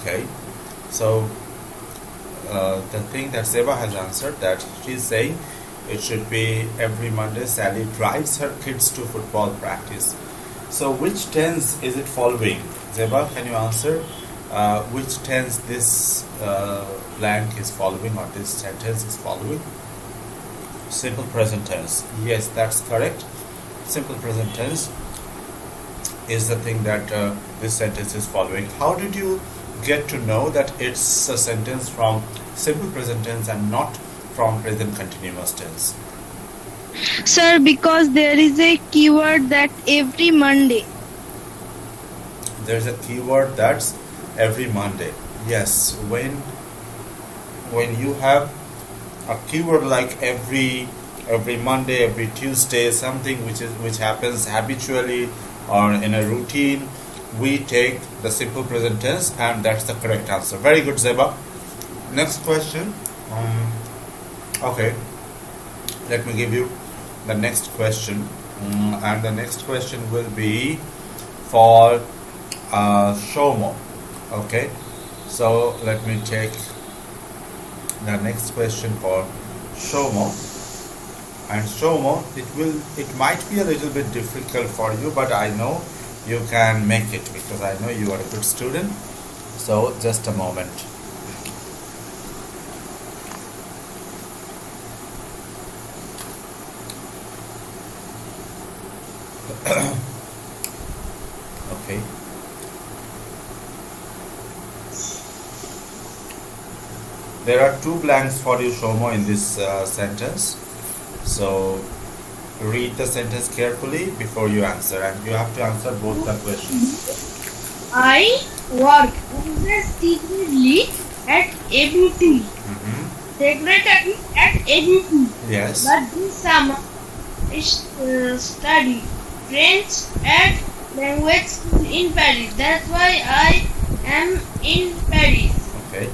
Okay, so the thing that Zeba has answered, that she's saying it should be every Monday Sally drives her kids to football practice. So which tense is it following? Zeba, can you answer? Which tense this blank is following, or this sentence is following? Simple present tense. Yes, that's correct. Simple present tense is the thing that this sentence is following. How did you get to know that it's a sentence from simple present tense and not from present continuous tense? Sir, because there is a keyword that every Monday. There's a keyword that's every Monday. Yes, when you have a keyword like every Monday, every Tuesday, something which happens habitually or in a routine, we take the simple present tense, and that's the correct answer. Very good, Zeba. Next question. Okay, let me give you the next question, and the next question will be for Shomo. Okay, so let me take the next question for Shomo. And Shomo, it might be a little bit difficult for you, but I know you can make it because I know you are a good student. So just a moment. Okay. There are two blanks for you, Shomo, in this sentence. So read the sentence carefully before you answer, and you have to answer both the questions. I work secretly at ABT. Secretary at ABT. Yes. But this summer I study French at language school in Paris. That's why I am in Paris. Okay.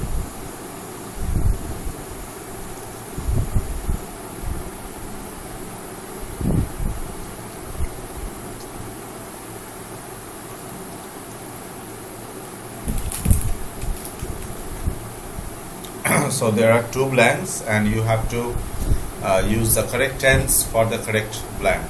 So there are two blanks, and you have to use the correct tense for the correct blank.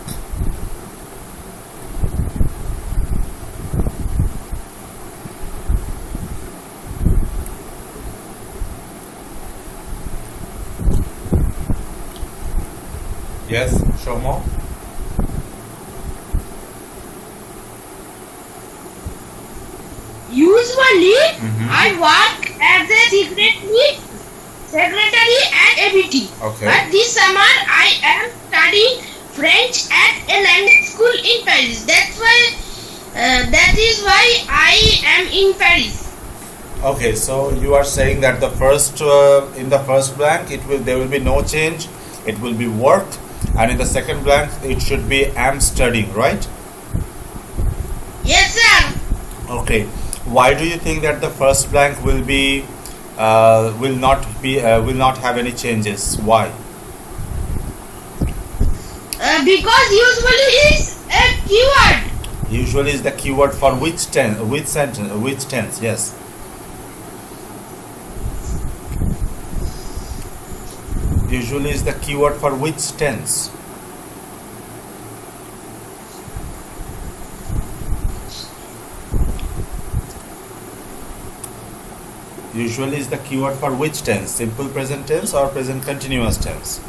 Yes, Shomo? Usually, I work as a secretary at ABT. Okay. But this summer, I am studying French at a language school in Paris. That is why I am in Paris. Okay, so you are saying that the first in the first blank there will be no change. It will be work, and in the second blank it should be am studying, right? Yes, sir. Okay. Why do you think that the first blank will not have any changes? Why? Because usually is a keyword. Usually is the keyword for which tense? Which sentence? Which tense? Yes. Usually is the keyword for which tense? Usually is the keyword for which tense? Simple present tense or present continuous tense?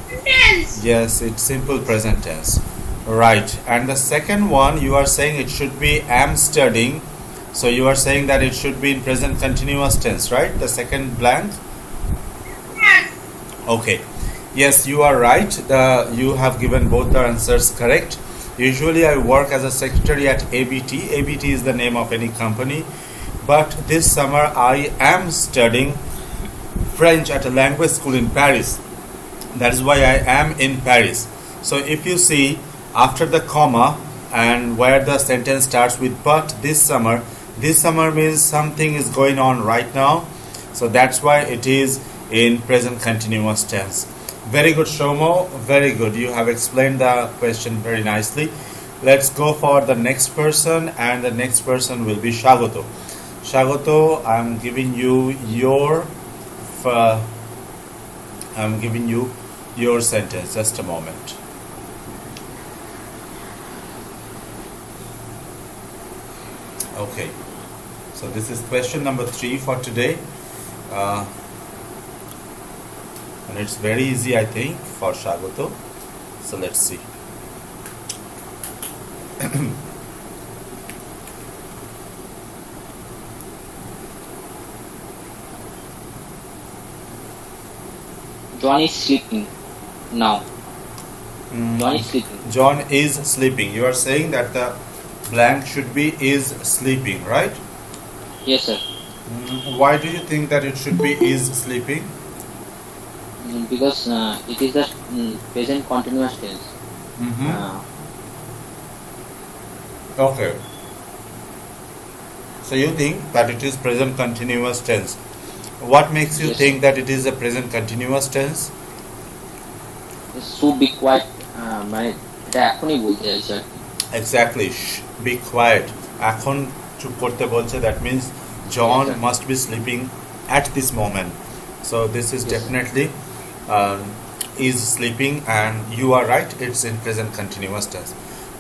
Tense. Yes, it's simple present tense. Right. And the second one, you are saying it should be am studying. So you are saying that it should be in present continuous tense, right? The second blank? Yes. Okay. Yes, you are right. You have given both the answers correct. Usually I work as a secretary at ABT. ABT is the name of any company. But this summer I am studying French at a language school in Paris. That is why I am in Paris. So if you see after the comma and where the sentence starts with but this summer means something is going on right now. So that's why it is in present continuous tense. Very good, Shomo. Very good. You have explained the question very nicely. Let's go for the next person, and the next person will be Shagoto. Shagoto, uh, I'm giving you your sentence. Just a moment. Okay. So this is question number 3 for today. And it's very easy, I think, for Shagoto. So let's see. John is sleeping now. John is sleeping. John is sleeping. You are saying that the blank should be is sleeping, right? Yes, sir. Why do you think that it should be is sleeping? Because it is the present continuous tense. Okay. So you think that it is present continuous tense. What makes you Yes. think that it is a present continuous tense? So be quiet. মানে এটা এখনই বলতে চাইছি আর কি। Exactly. Shh, be quiet. এখন চুপ করতে বলছে. That means John Yes, sir. must be sleeping at this moment. So this is Yes, definitely is sleeping, and you are right. It's in present continuous tense.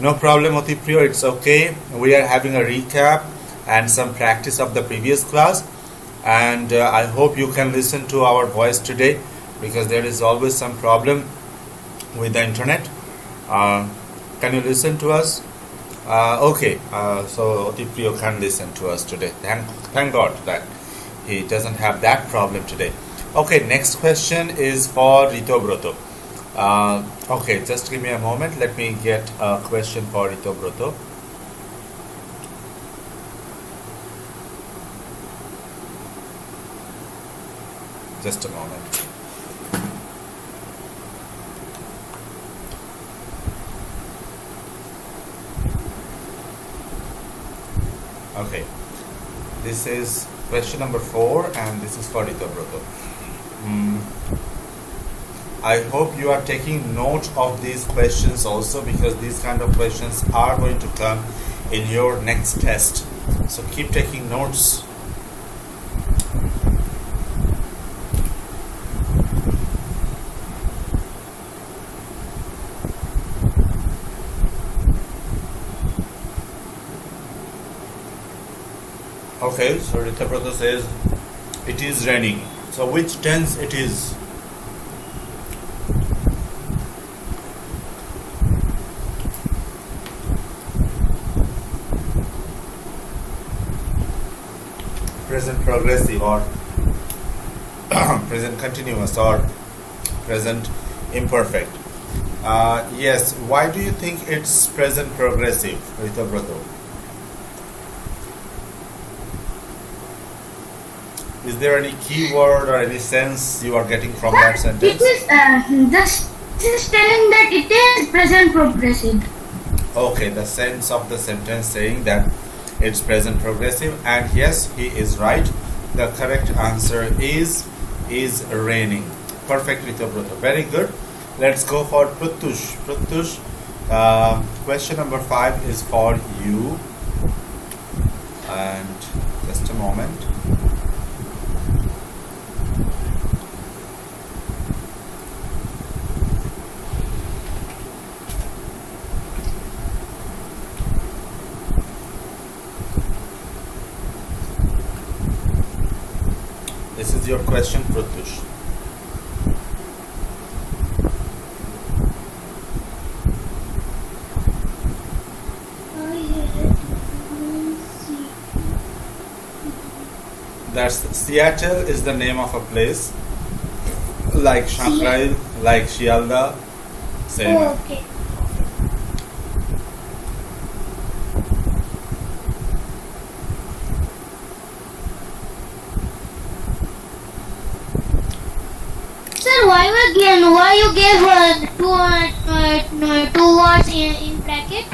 No problem, Otipriyo. It's okay. We are having a recap and some practice of the previous class, and I hope you can listen to our voice today, because there is always some problem with the internet. Can you listen to us? Okay, so Otipriyo can listen to us today. Thank God that he doesn't have that problem today. Okay, next question is for Ritobroto. Okay, just give me a moment. Let me get a question for Ritobroto. Just a moment. Okay, this is question number 4, and this is for Ritobroto. I hope you are taking note of these questions also, because these kind of questions are going to come in your next test. So keep taking notes. Okay, so Ritobroto says it is raining. So which tense it is? Present progressive, or present continuous, or present imperfect? Yes, why do you think it's present progressive, Ritobroto? Is there any keyword or any sense you are getting from that sentence? This is telling that it is present progressive. Okay, the sense of the sentence saying that it's present progressive, and yes, he is right. The correct answer is raining. Perfect, Ritobroto. Very good. Let's go for Prutush. Prutush, question number 5 is for you. And just a moment. This is your question, Prutush. That's Seattle is the name of a place, like Shanghai, like Shialda. Same. Oh, okay. Sir, why you gave two words in bracket?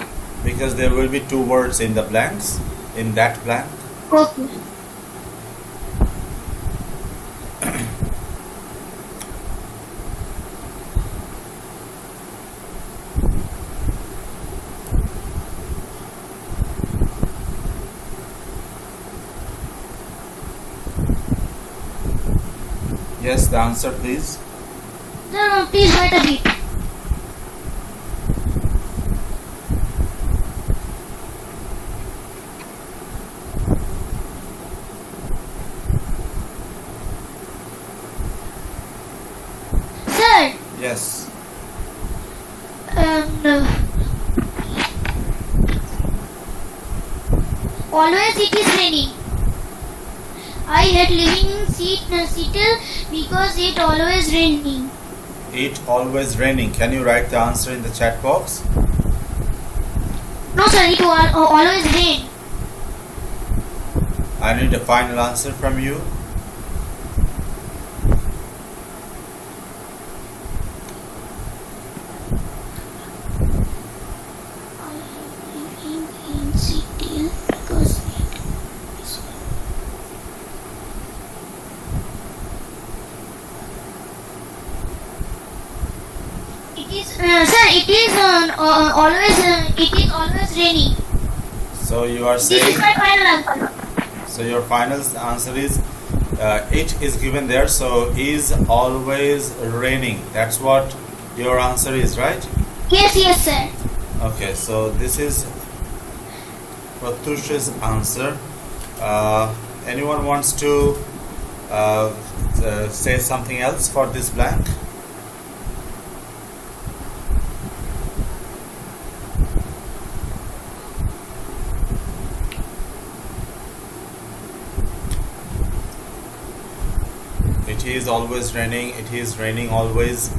Because there will be 2 words in the blanks, in that blank. Okay. Yes, the answer, please. No, please wait a bit. Sir, Yes. no. Always it is raining. I hate living in Seattle because it always raining. It always raining. Can you write the answer in the chat box? No sir, it always rain. I need a final answer from you. I hate living in Seattle because it is sir, it is always raining. So you are This saying. is my final answer. So your final answer is it is given there. So is always raining. That's what your answer is, right? Yes, sir. Okay. So this is Pratyush's answer. Anyone wants to say something else for this blank? It is always raining. It is raining always.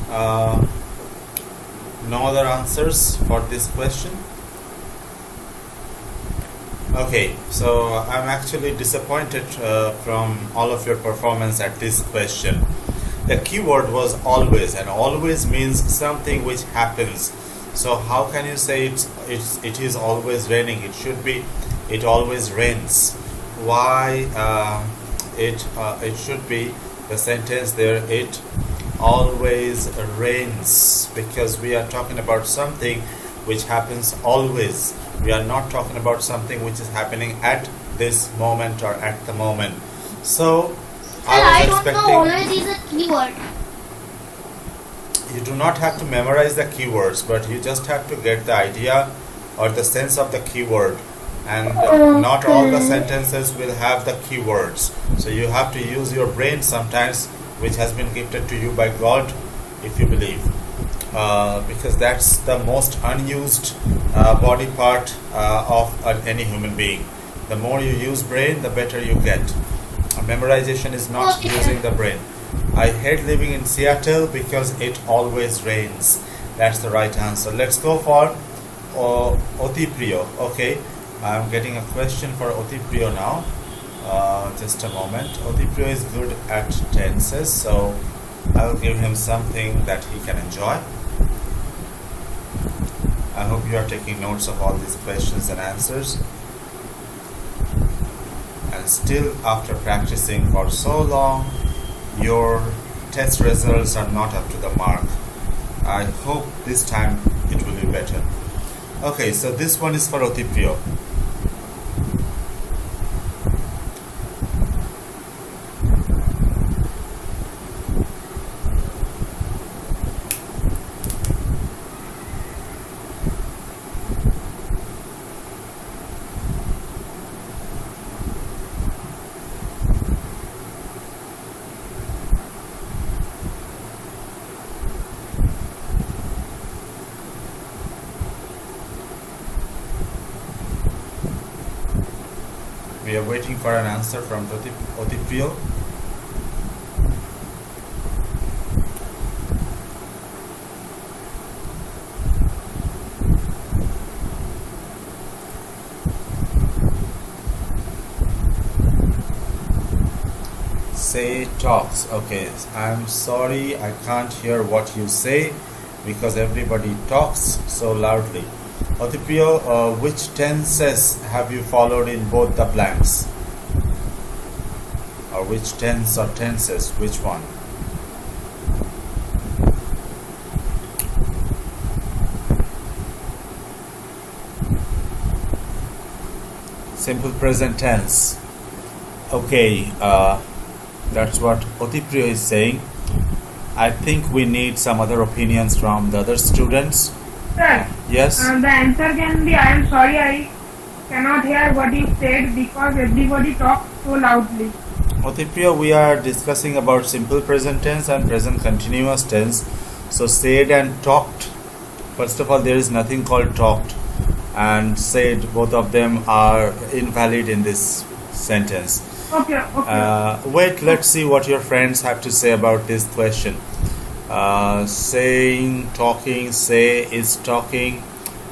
No other answers for this question? Okay, so I'm actually disappointed from all of your performance at this question. The keyword was always, and always means something which happens. So how can you say it is always raining? It should be it always rains. Why it should be the sentence there, it always rains, because we are talking about something which happens always. We are not talking about something which is happening at this moment or at the moment. So I was don't know always is a keyword. You do not have to memorize the keywords, but you just have to get the idea or the sense of the keyword. And not all the sentences will have the keywords. So you have to use your brain sometimes, which has been gifted to you by God, if you believe. Because that's the most unused body part of any human being. The more you use brain, the better you get. Memorization is not using the brain. I hate living in Seattle because it always rains. That's the right answer. Let's go for Otipriyo. Okay, I'm getting a question for Otipriyo now. Just a moment. Otipriyo is good at tenses, so I'll give him something that he can enjoy. I hope you are taking notes of all these questions and answers. And still, after practicing for so long, your test results are not up to the mark. I hope this time it will be better. Okay, so this one is for Otipriyo. We are waiting for an answer from Otipriyo. Say talks. Okay, I'm sorry I can't hear what you say because everybody talks so loudly. Otipriyo, which tenses have you followed in both the blanks? Or which tense or tenses? Which one? Simple present tense. Okay, That's what Otipriya is saying. I think we need some other opinions from the other students. Sir, Yes? the answer can be, I am sorry I cannot hear what you said because everybody talks so loudly. Otipriya, we are discussing about simple present tense and present continuous tense. So said and talked. First of all, there is nothing called talked and said. Both of them are invalid in this sentence. Okay. Wait, let's see what your friends have to say about this question. Saying, talking, say, is talking.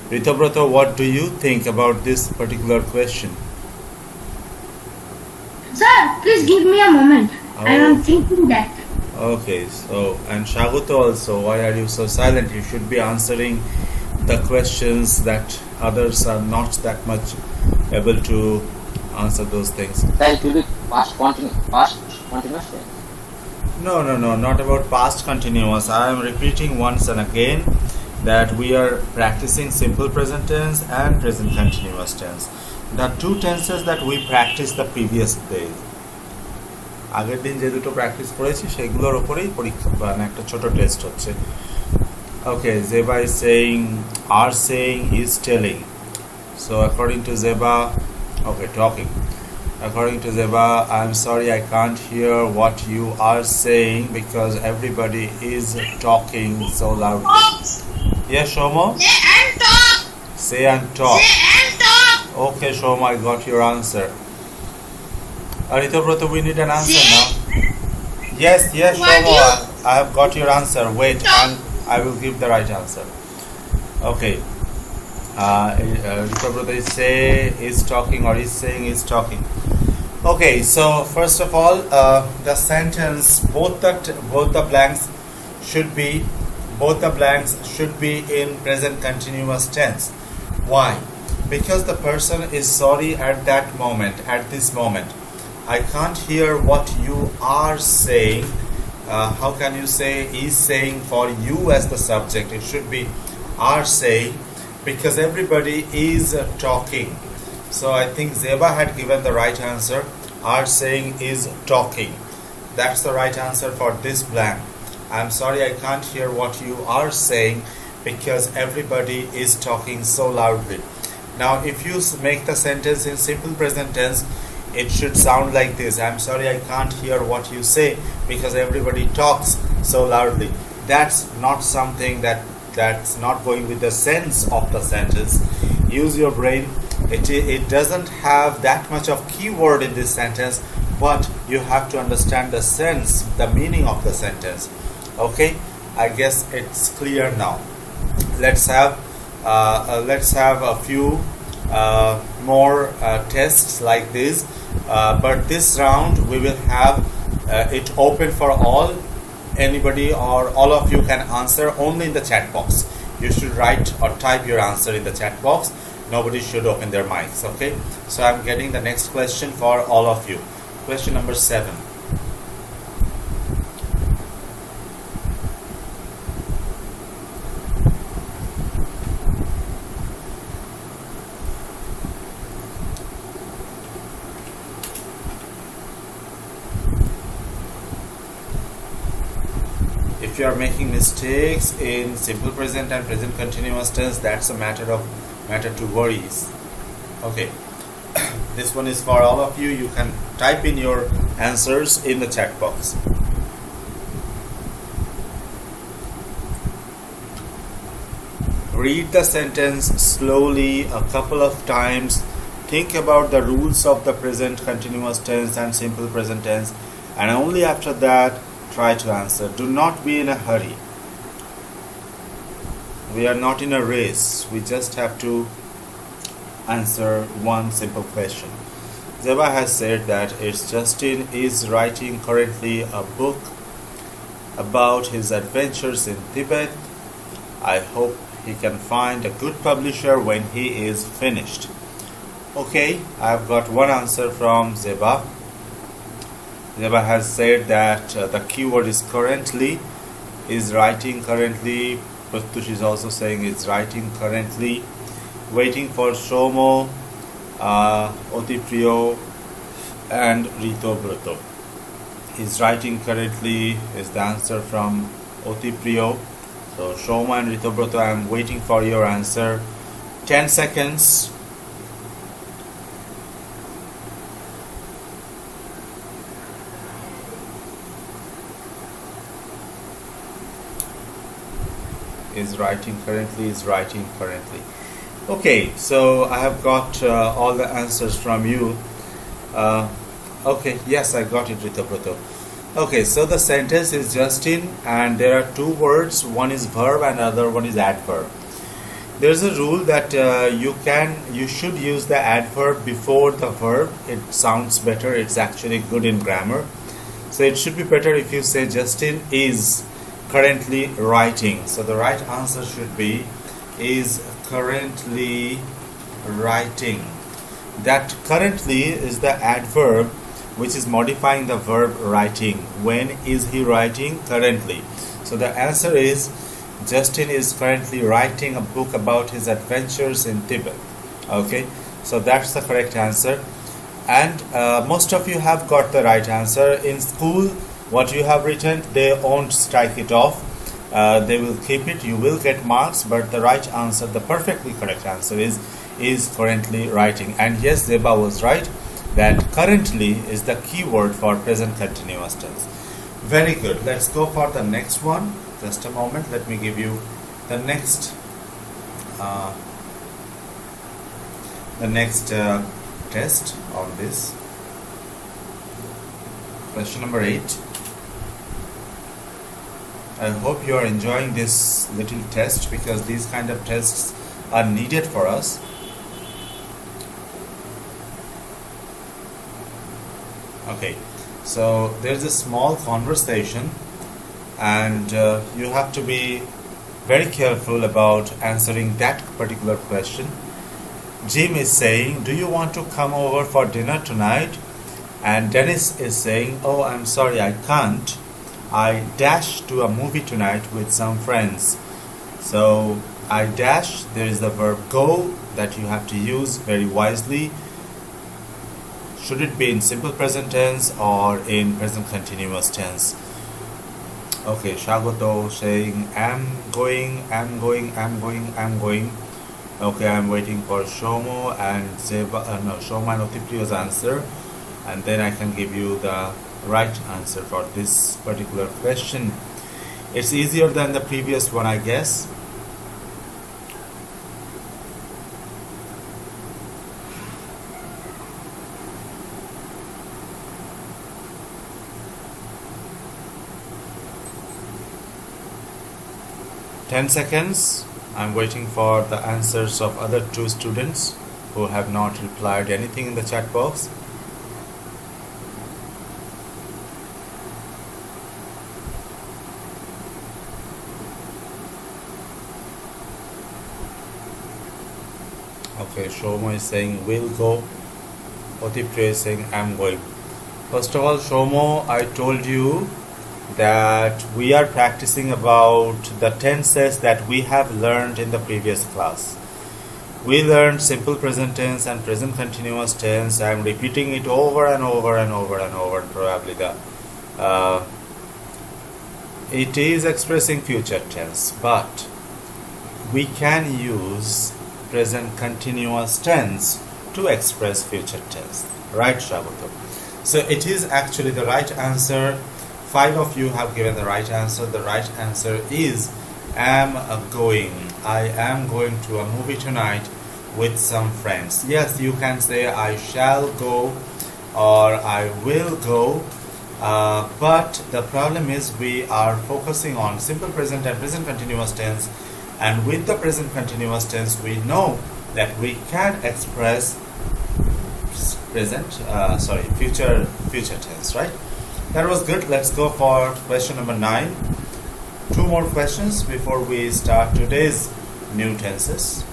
Ritobrata, what do you think about this particular question? Sir, please give me a moment. I am thinking that. Okay, so, and Shaguto also, why are you so silent? You should be answering the questions that others are not that much able to answer those things. That will be past continuous tense. No, not about past continuous. I am repeating once and again that we are practicing simple present tense and present continuous tense. The two tenses that we practiced the previous days. আগের দিন যে দুটো practice করেছি সেগুলোর উপরেই পরীক্ষা মানে একটা ছোট টেস্ট হচ্ছে. Okay, Zeba is saying, are saying, is telling. So according to Zeba, okay, talking. According to Zeba, I'm sorry I can't hear what you are saying because everybody is talking so loudly. Yes, Shomo? Say and talk. Say and talk. Say and talk. Okay, Shomo, I got your answer. Aritobrata, we need an answer Say. now. Yes, What Shomo, you- I have got your answer. Wait, Talk. and I will give the right answer. Okay. Ritobrata is talking or is saying is talking. Okay, so first of all, the sentence, both the blanks should be in present continuous tense. Why? Because the person is sorry at that moment, at this moment. I can't hear what you are saying. How can you say is saying for you as the subject? It should be are saying because everybody is talking. So I think Zeba had given the right answer. Are saying is talking. That's the right answer for this blank. I'm sorry I can't hear what you are saying because everybody is talking so loudly. Now if you make the sentence in simple present tense, it should sound like this. I'm sorry I can't hear what you say because everybody talks so loudly. That's not something that's not going with the sense of the sentence. Use your brain. It doesn't have that much of keyword in this sentence, but you have to understand the sense, the meaning of the sentence. Okay, I guess it's clear now. Let's have a few more tests like this, but this round we will have it open for all. Anybody or all of you can answer only in the chat box. You should write or type your answer in the chat box. Nobody should open their mics, okay? So I'm getting the next question for all of you. Question number 7. If you are making mistakes in simple present and present continuous tense, that's a matter to worries. Okay. This one is for all of you. You can type in your answers in the chat box. Read the sentence slowly a couple of times. Think about the rules of the present continuous tense and simple present tense, and only after that try to answer. Do not be in a hurry. We are not in a race. We just have to answer one simple question. Zeba has said that it's Justin is writing currently a book about his adventures in Tibet. I hope he can find a good publisher when he is finished. Okay, I've got one answer from Zeba. Zeba has said that the keyword is currently, is writing currently. Pratyush is also saying is writing currently. Waiting for Shomo, Otipriyo and Ritobrata. is writing currently is the answer from Oti Priyo. So Shoma and Ritobroto, I am waiting for your answer. 10 seconds. Is writing currently. Okay, so I have got all the answers from you. Okay, yes, I got it, Ritobroto. Okay, so the sentence is Justin, and there are two words. One is verb and other one is adverb. There's a rule that you should use the adverb before the verb. It sounds better. It's actually good in grammar. So it should be better if you say Justin is currently writing. So the right answer should be is currently writing. That currently is the adverb which is modifying the verb writing. When is he writing? Currently. So the answer is Justin is currently writing a book about his adventures in Tibet. Okay, so that's the correct answer. And most of you have got the right answer. In school, what you have written, they won't strike it off. They will keep it. You will get marks, but the right answer, the perfectly correct answer is currently writing. And yes, Zeba was right that currently is the key word for present continuous tense. Very good. Let's go for the next one. Just a moment. Let me give you the next test on this. Question number 8. I hope you are enjoying this little test because these kind of tests are needed for us. Okay, so there's a small conversation and you have to be very careful about answering that particular question. Jim is saying, do you want to come over for dinner tonight? And Dennis is saying, oh, I'm sorry, I can't. I dash to a movie tonight with some friends. So I dash, there is the verb go that you have to use very wisely. Should it be in simple present tense or in present continuous tense? Okay, Shagoto saying am going. Okay, I'm waiting for Shomo and Shoma and Otiprio's answer, and then I can give you the right answer for this particular question. It's easier than the previous one, I guess. Ten seconds. I'm waiting for the answers of other two students who have not replied anything in the chat box. Okay, Shomo is saying will go. Otipre is saying I'm going. First of all, Shomo, I told you that we are practicing about the tenses that we have learned in the previous class. We learned simple present tense and present continuous tense. I am repeating it over and over and over and over. Probably it is expressing future tense, but we can use present continuous tense to express future tense. Right, Shagoto? So it is actually the right answer. 5 of you have given the right answer. The right answer is am going. I am going to a movie tonight with some friends. Yes, you can say I shall go or I will go, but the problem is we are focusing on simple present and present continuous tense, and with the present continuous tense we know that we can express future tense, right? That was good. Let's go for question number 9. 2 more questions before we start today's new tenses.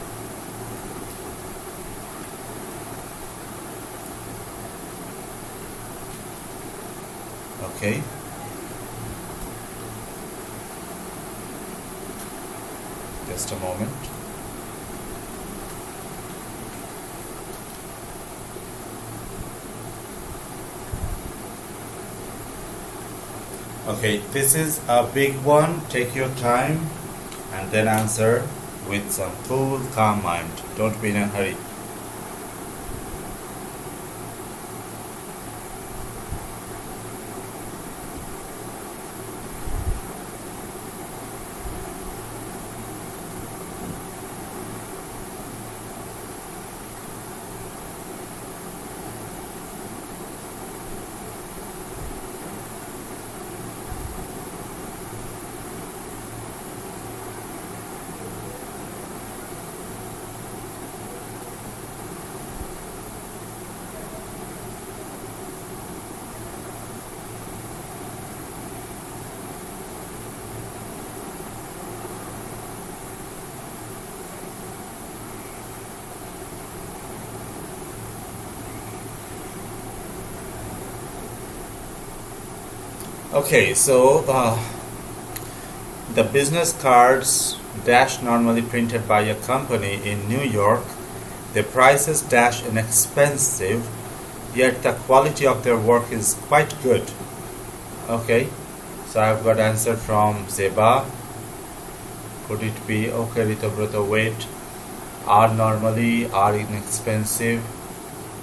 Okay. Just a moment. Okay, this is a big one. Take your time and then answer with some cool, calm mind. Don't be in a hurry. Okay, so the business cards dash normally printed by a company in New York, the prices dash inexpensive, yet the quality of their work is quite good. Okay, so I've got answer from Zeba. Could it be okay? Ritobrata, wait. Are normally, are inexpensive,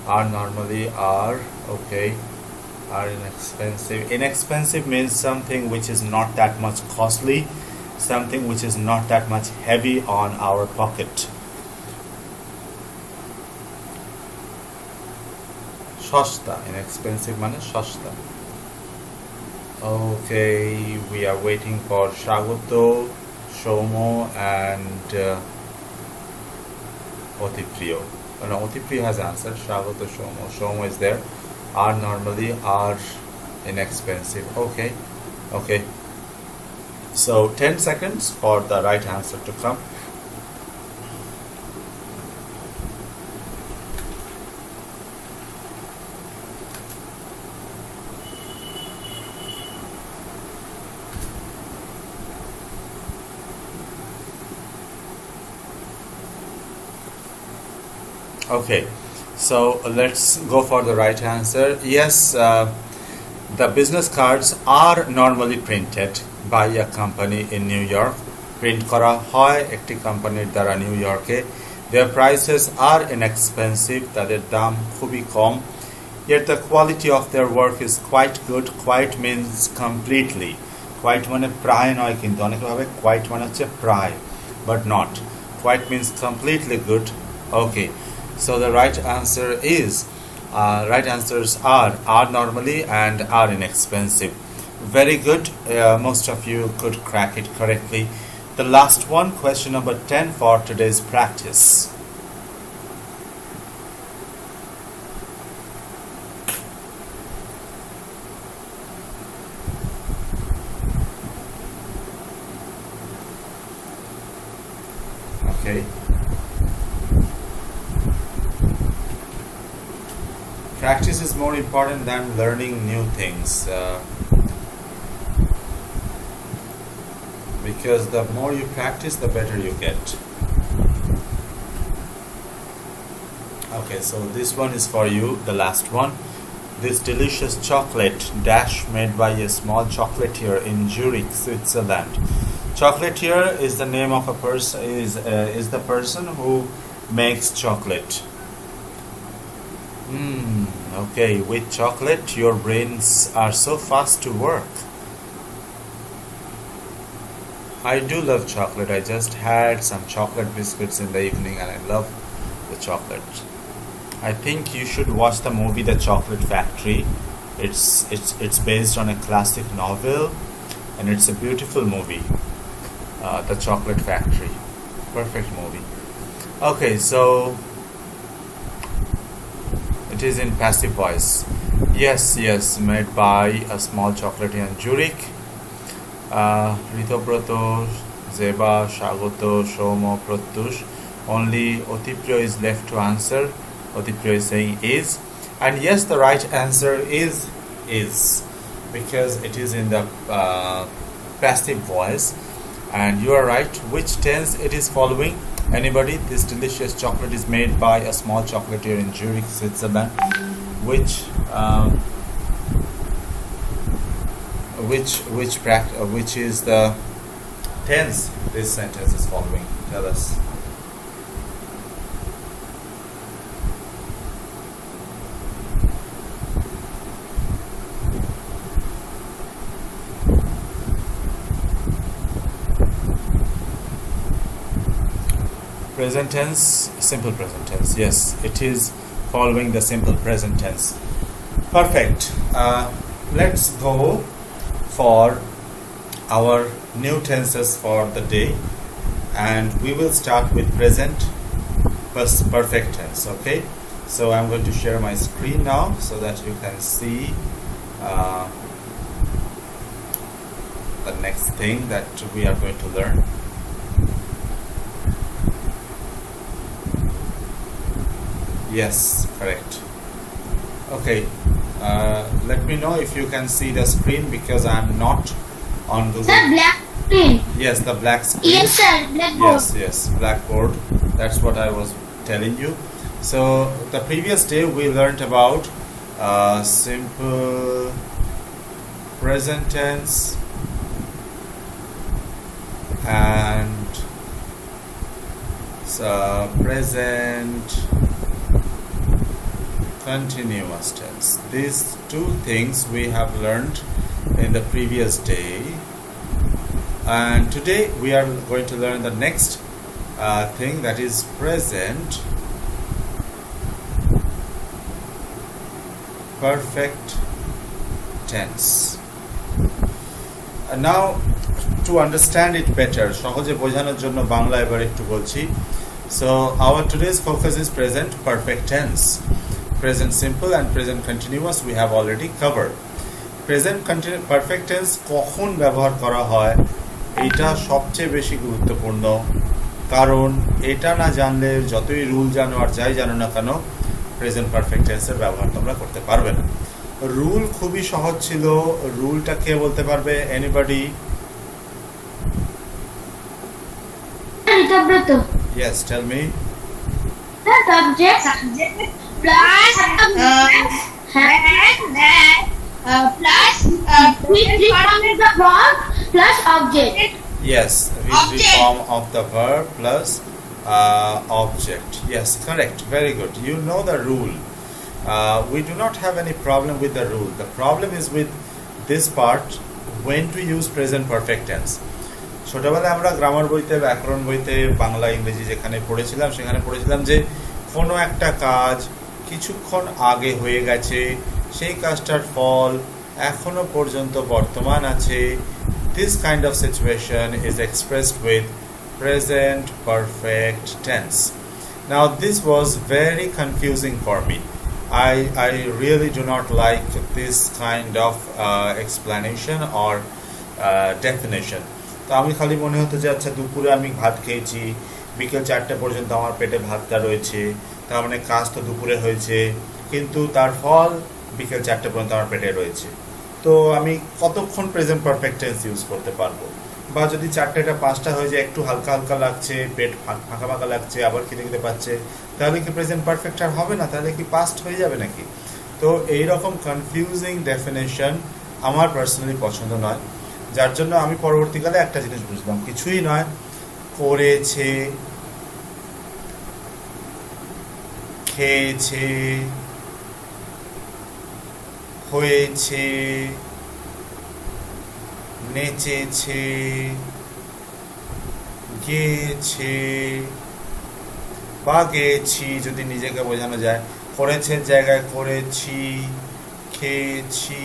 are normally, are okay. Are inexpensive. Inexpensive means something which is not that much costly, something which is not that much heavy on our pocket. Shasta, inexpensive mane shasta. Okay, we are waiting for Shagoto, Shomo and Otipriyo. Oh, no, Otipriyo has answered. Shagoto, Shomo. Shomo is there. Are normally, are inexpensive. Okay, okay. So 10 seconds for the right answer to come. Okay, so let's go for the right answer. Yes, the business cards are normally printed by a company in New York. Print kora hoy ekti company দ্বারা new ইয়র্কে. Their prices are inexpensive, তাদের দাম খুবই কম. Yet the quality of their work is quite good. Quite means completely. Quite মানে প্রায় নয় কিন্তু অনেকে ভাবে quite মানে হচ্ছে প্রায়, but not. Quite means completely good. Okay. So the right answer is, right answers are normally and are inexpensive. Very good. Most of you could crack it correctly. The last one, question number 10 for today's practice. Okay. Practice is more important than learning new things, because the more you practice, the better you get. Okay, so this one is for you, the last one. This delicious chocolate dash made by a small chocolatier in Zurich, Switzerland. Chocolatier is the name of a person, is the person who makes chocolate. Okay, with chocolate, your brains are so fast to work. I do love chocolate. I just had some chocolate biscuits in the evening and I love the chocolate. I think you should watch the movie The Chocolate Factory. It's based on a classic novel and it's a beautiful movie. The Chocolate Factory. Perfect movie. Okay, so it is in passive voice. Yes, made by a small chocolatier in Zurich. Ritobroto, Zeba, Shagoto, Shomo, Protush. Only Otipriyo is left to answer. Otipriyo is saying is. And yes, the right answer is. Because it is in the passive voice. And you are right. Which tense it is following? Anybody? This delicious chocolate is made by a small chocolatier in Zurich, which is the tense this sentence is following? Tell us. Present tense, simple present tense. Yes, it is following the simple present tense. Perfect. Let's go for our new tenses for the day, and we will start with present perfect tense. Okay, so I'm going to share my screen now so that you can see the next thing that we are going to learn. Yes, correct. Okay, let me know if you can see the screen, because I'm not on Google. Sir, black screen. Yes, the black screen. Yes, sir, blackboard. Yes, blackboard. That's what I was telling you. So the previous day we learned about simple present tense and present continuous tense. These two things we have learned in the previous day, and today we are going to learn the next thing, that is present perfect tense. And now to understand it better, সহজে বোঝানোর জন্য বাংলা এবার একটু বলছি. So our today's focus is present perfect tense. Present simple and present continuous we have already covered. Present perfect tense কখন ব্যবহার করা হয় এটা সবচেয়ে বেশি গুরুত্বপূর্ণ, কারণ এটা না জানলে যতই রুল জানো আর যাই জানো না কেন প্রেজেন্ট পারফেক্ট টেন্সের ব্যবহার তোমরা করতে পারবে না. রুল খুবই সহজ ছিল. রুলটা কে বলতে পারবে? Anybody? Yes, tell me. Subject Plus the verb plus object. Yes, with the form of the verb plus object. Yes, correct. Very good. You know the rule. We do not have any problem with the rule. The problem is with this part, when to use present perfect tense. ছোটবেলায় আমরা grammar বইতে, ব্যাকরণ বইতে, বাংলা ইংরেজি যেখানে পড়েছিলাম সেখানে পড়েছিলাম যে কোনো একটা কাজ কিছুক্ষণ আগে হয়ে গেছে, সেই কাজটার ফল এখনো পর্যন্ত বর্তমান আছে. This kind of situation is expressed with present perfect tense. Now this was very confusing for me. I really do not like this kind of explanation or definition. তো আমি খালি মনে হতো যে আচ্ছা দুপুরে আমি ভাত খেয়েছি, বিকেল 4টা পর্যন্ত আমার পেটে ভাতটা রয়েছে, তার মানে কাজ তো দুপুরে হয়েছে, কিন্তু তার ফল বিকেল 4টা পর্যন্ত আমার পেটে রয়েছে. তো আমি কতক্ষণ প্রেজেন্ট পারফেক্ট টেন্স ইউজ করতে পারবো? বা যদি 4টা 5টা হয়ে যায়, একটু হালকা হালকা লাগছে, পেট ফাঁকা ফাঁকা লাগছে, আবার খেতে খেতে পাচ্ছে, তাহলে কি প্রেজেন্ট পারফেক্ট আর হবে না? তাহলে কি পাস্ট হয়ে যাবে নাকি? তো এইরকম কনফিউজিং ডেফিনেশন আমার পার্সোনালি পছন্দ নয়, যার জন্য আমি পরবর্তীকালে একটা জিনিস বুঝলাম, কিছুই নয়, করেছে, খেয়েছে, হয়েছে, নেচেছে, গেছে বা গেছি যদি নিজেকে বোঝানো যায়, করেছে জায়গায় করেছি, খেয়েছি,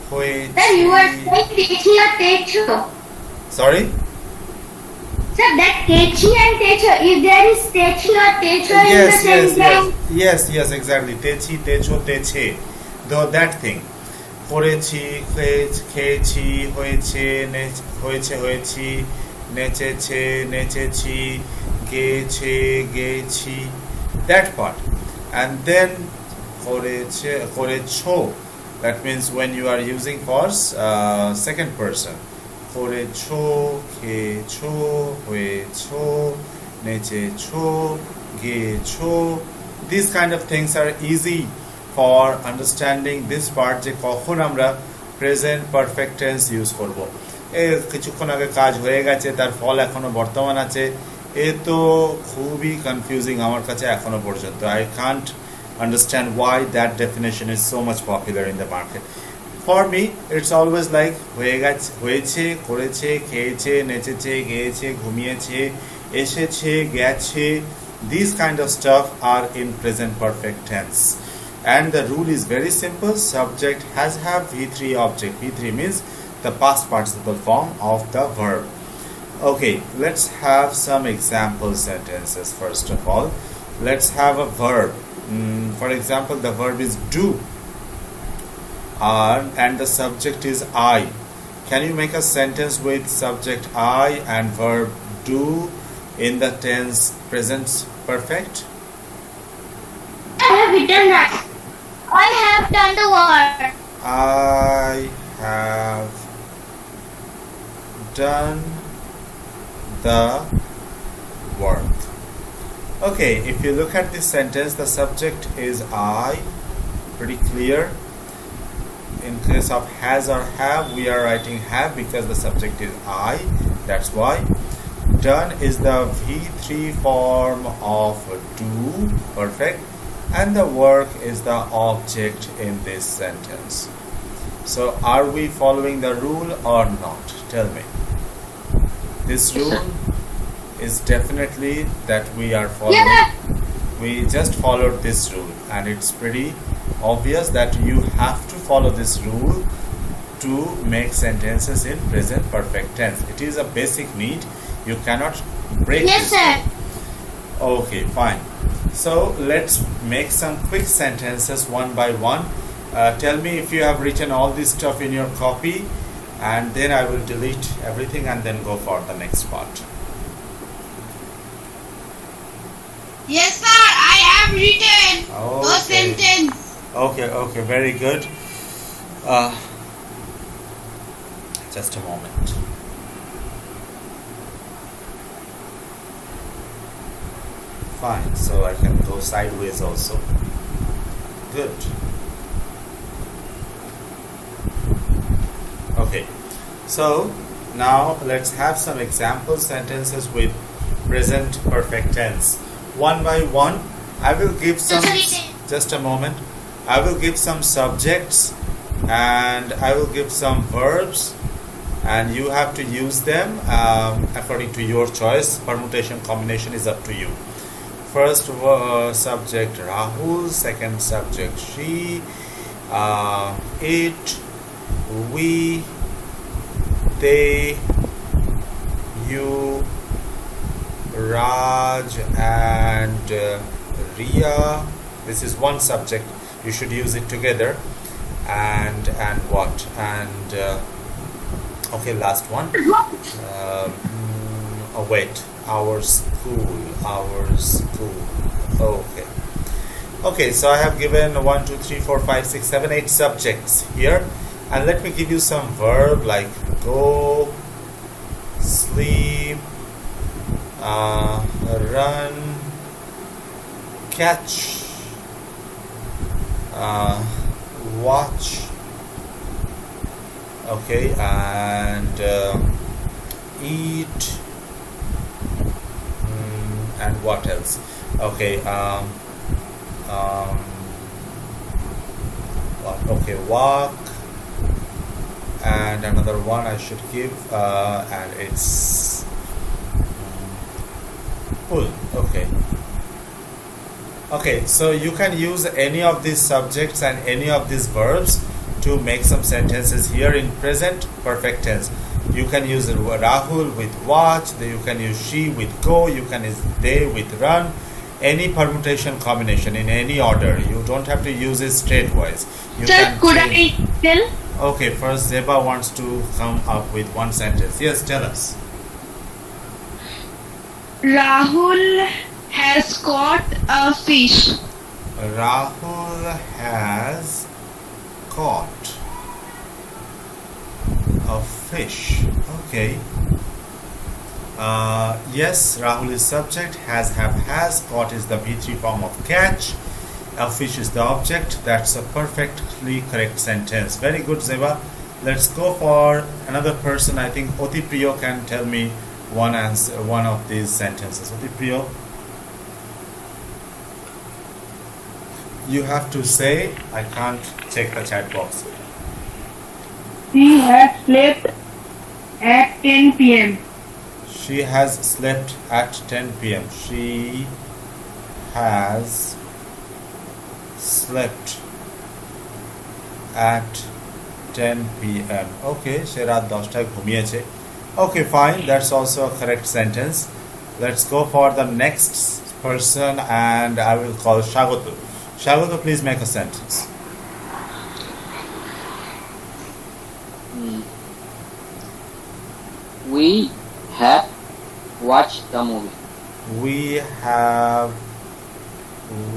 Sir, you are saying techi or techo. Sorry? Sir, that techi and techo, if there is techi or techo in the sentence. Yes, exactly. Techi, techo, teche. Though that thing. করেছি, খেয়েছি, হয়েছে, হয়েছি, নেচেছে, নেচেছি, গেছে, গেছি. That part. And then করেছে, করেছো. That means when you are using for second person. করেছো, খেয়েছো, হয়েছো, নেচেছো, গেছো. These kind of things are easy for understanding this part, যে কখন আমরা প্রেজেন্ট পারফেক্ট টেন্স ইউজ করব। এ কিছুক্ষণ আগে কাজ হয়ে গেছে, তার ফল এখনো বর্তমান আছে, এ তো খুবই কনফিউজিং আমার কাছে এখনো পর্যন্ত। I can't understand why that definition is so much popular in the market. For me it's always like হয়ে গেছে, হয়েছে, করেছে, খেয়েছে, নেচেছে, গেয়েছে, ঘুমিয়েছে, এসেছে, গেছে. These kind of stuff are in present perfect tense. And the rule is very simple. Subject has have V3 object. V3 means the past participle form of the verb. Okay, let's have some example sentences first of all. Let's have a verb. For example, the verb is do. And the subject is I. Can you make a sentence with subject I and verb do in the tense present perfect? I have written that. I have done the work. I have done the work. Okay, if you look at this sentence, the subject is I. Pretty clear. In case of has or have, we are writing have because the subject is I. That's why. Done is the V3 form of do, perfect, and the work is the object in this sentence. So are we following the rule or not? Tell me. This rule is definitely that we are following. Yeah. We just followed this rule, and it's pretty obvious that you have to follow this rule to make sentences in present perfect tense. It is a basic need. You cannot break Yes, this sir. rule. Okay, fine. So let's make some quick sentences one by one. Tell me if you have written all this stuff in your copy, and then I will delete everything and then go for the next part. Yes, sir. I have written a Okay. sentence. Okay, very good. Just a moment. Fine, so I can go sideways also. Good. Okay, so now let's have some example sentences with present perfect tense. One by one, I will give some. Just a moment. I will give some subjects and I will give some verbs, and you have to use them according to your choice. Permutation combination is up to you. First subject Rahul, second subject she, it, we, they, you, Raj, and Ria. This is one subject. You should use it together. And what? And okay, last one. Oh wait, our school. Okay, so I have given 1 2 3 4 5 6 7 8 subjects here, and let me give you some verb like go, sleep, run, catch, watch, okay, and eat, and what else? Okay, walk, and another one I should give, and it's pull. Okay, so you can use any of these subjects and any of these verbs to make some sentences here in present perfect tense. You can use Rahul with watch, you can use she with go, you can use they with run, any permutation combination in any order. You don't have to use it straightwise. Sir, could I tell? Okay, first Zeba wants to come up with one sentence. Yes, tell us. Rahul has caught a fish. Rahul has caught a fish. Okay. Yes, Rahul is subject. Has, have, has. Caught is the V3 form of catch. A fish is the object. That's a perfectly correct sentence. Very good, Zeba. Let's go for another person. I think Otipriyo can tell me one answer, one of these sentences. Otipriyo, you have to say. I can't check the chat box. She has slept at 10 p.m. She has slept at 10 p.m. She has slept at 10 p.m. Okay, সে রাত 10টায় ঘুমিয়েছে. Okay, fine. That's also a correct sentence. Let's go for the next person and I will call Shagoto. Shagoto, please make a sentence. We have watched the movie. We have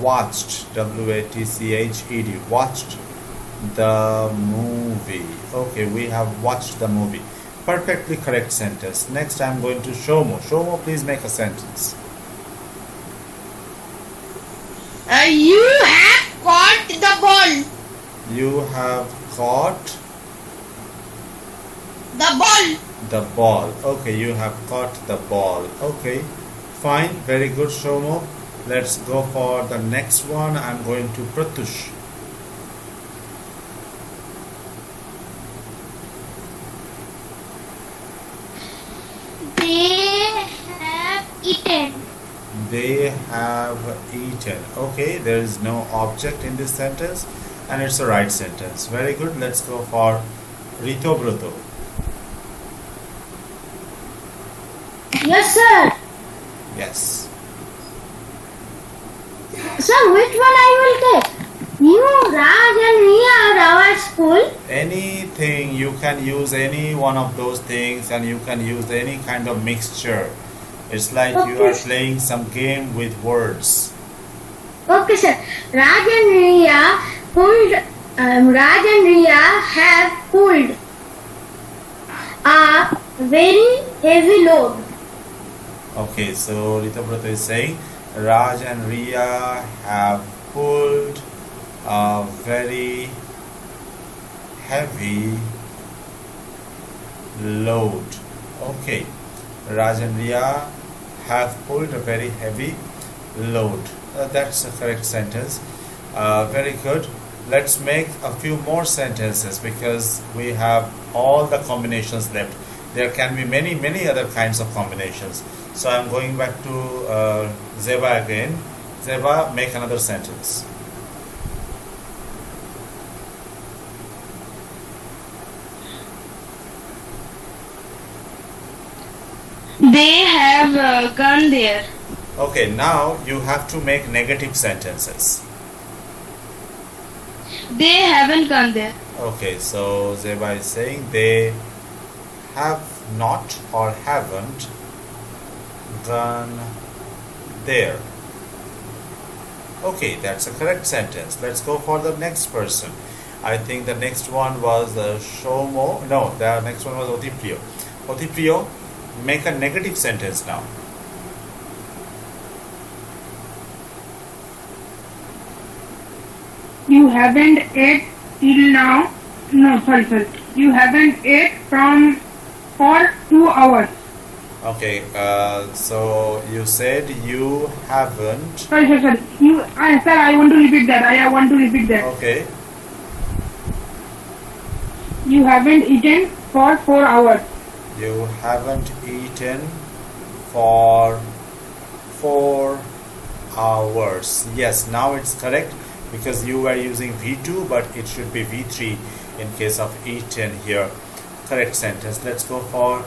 watched, W-A-T-C-H-E-D, watched the movie. Okay, we have watched the movie. Perfectly correct sentence. Next I'm going to Shomo. Shomo, please make a sentence. You have caught the ball. You have caught The ball. the ball. Okay, you have caught the ball. Okay, fine. Very good, Shomo. Let's go for the next one. I'm going to Pratush. They have eaten. They have eaten. Okay, there is no object in this sentence and it's a right sentence. Very good. Let's go for Rito Bruto. Yes, sir. Yes. Sir, which one I will take? You, Raj and Riya are our school. Anything, you can use any one of those things and you can use any kind of mixture. It's like you are Okay. playing some game with words. Okay, sir. Raj and Riya pulled. Raj and Riya have pulled a very heavy load. Okay, so Rito Bruto is saying Raj and Riya have pulled a very heavy load. Okay, Raj and Riya have pulled a very heavy load. That's a correct sentence. Very good. Let's make a few more sentences because we have all the combinations left. There can be many other kinds of combinations. So I'm going back to Zeba again. Zeba, make another sentence. They have gone there. Okay, now you have to make negative sentences. They haven't gone there. Okay, so Zeba is saying they have not or haven't gone there. Okay, that's a correct sentence. Let's go for the next person. I think the next one was Shomo. No, the next one was Otipriyo. Otipriyo, make a negative sentence now. You haven't ate till now. No, sorry. You haven't ate for 2 hours. Okay, so you said you haven't. Sorry. Sir, I want to repeat that. I want to repeat that. Okay, You haven't eaten for 4 hours. you haven't eaten for 4 hours. Yes, now it's correct because you were using V2, but it should be V3 in case of eaten here. Correct sentence. Let's go for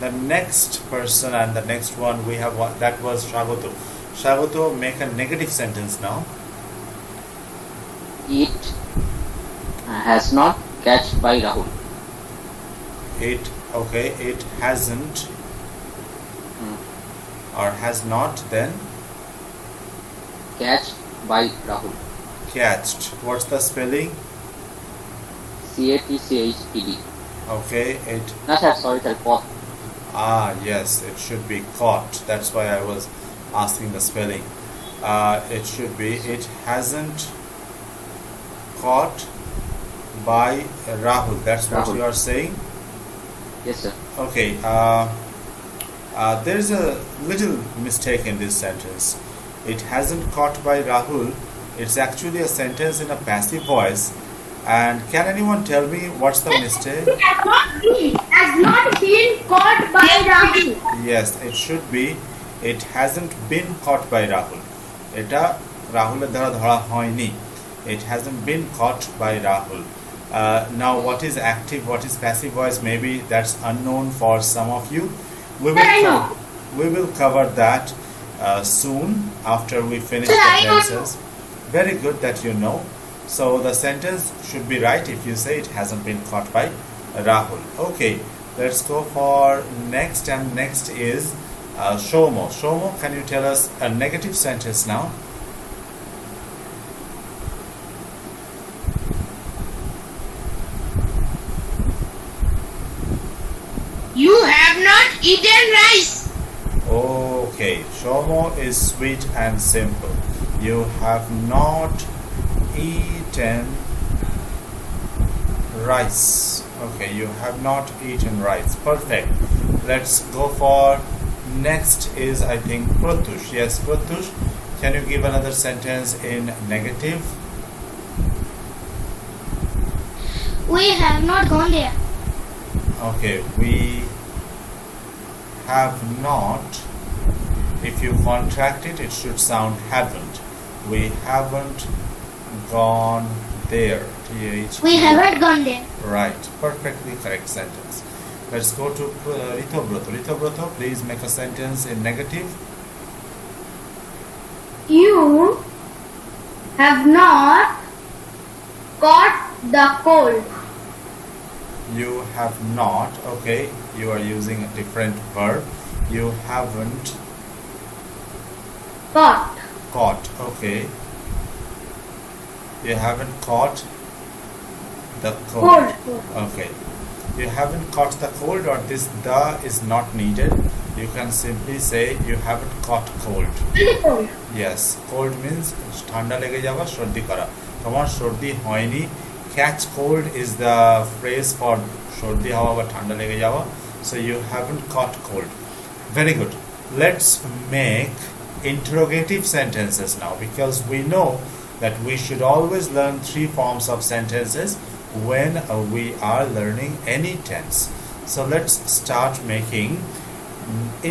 the next person, and the next one we have one, that was Shagoto. Shagoto, make a negative sentence now. It has not catched by Rahul. It hasn't or has not, then Catched by Rahul. catched. What's the spelling? CATCHED. Okay, it No, sir, sorry, caught. yes, it should be caught. That's why I was asking the spelling. It should be it hasn't caught by Rahul. That's what Rahul. you are saying? Yes, sir. Okay. There's a little mistake in this sentence. It hasn't caught by Rahul. It's actually a sentence in a passive voice. And can anyone tell me what's the mistake? It has not been caught by Rahul. Yes, it should be. It hasn't been caught by Rahul. এটা রাহুলের দ্বারা ধরা হয়নি. It hasn't been caught by Rahul. Now, what is active, what is passive voice? Maybe that's unknown for some of you. We will cover that soon after we finish the tenses. Very good that you know. So the sentence should be right if you say it hasn't been caught by Rahul. Okay, let's go for next, and next is Shomo. Shomo, can you tell us a negative sentence now? You have not eaten rice. Okay, Shomo is sweet and simple. You have not eaten rice. Okay, you have not eaten rice. Perfect. Let's go for next is, I think, Pratush. Yes, Pratush, can you give another sentence in negative? We have not gone there. Okay, we have not. If you contract it, it should sound haven't. We haven't gone there. TH. We haven't gone there. Right, perfectly correct sentence. Let's go to Ritobroto. Ritobroto, please make a sentence in negative. You have not caught the cold. You have not. Okay, you are using a different verb. You haven't Caught. Okay. You haven't caught the cold. Okay. You haven't caught the cold, or this the is not needed. You can simply say you haven't caught cold. Cold. Yes, cold means ঠান্ডা লেগে যাওয়া, সর্দি করা. তোমার সর্দি হয়নি. Catch cold is the phrase for সর্দি হওয়া বা ঠান্ডা লেগে যাওয়া. So you haven't caught cold. Very good. Let's make interrogative sentences now, because we know that we should always learn 3 forms of sentences when we are learning any tense. So let's start making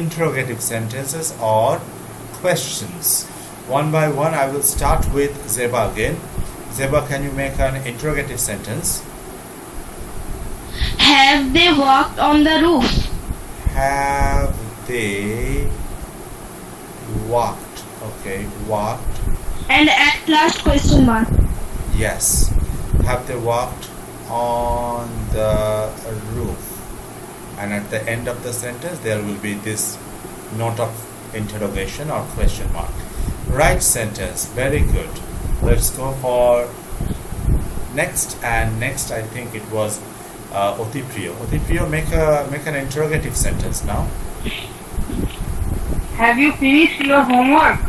interrogative sentences or questions. One by one, I will start with Zeba again. Zeba, can you make an interrogative sentence? Have they walked on the roof? Have they walked? Okay, walked. And at last question mark. Yes. Have they walked on the roof? And at the end of the sentence, there will be this note of interrogation or question mark. Right sentence. Very good. Let's go for next. And next, I think it was Otipriyo. Otipriyo, make an interrogative sentence now. Have you finished your homework?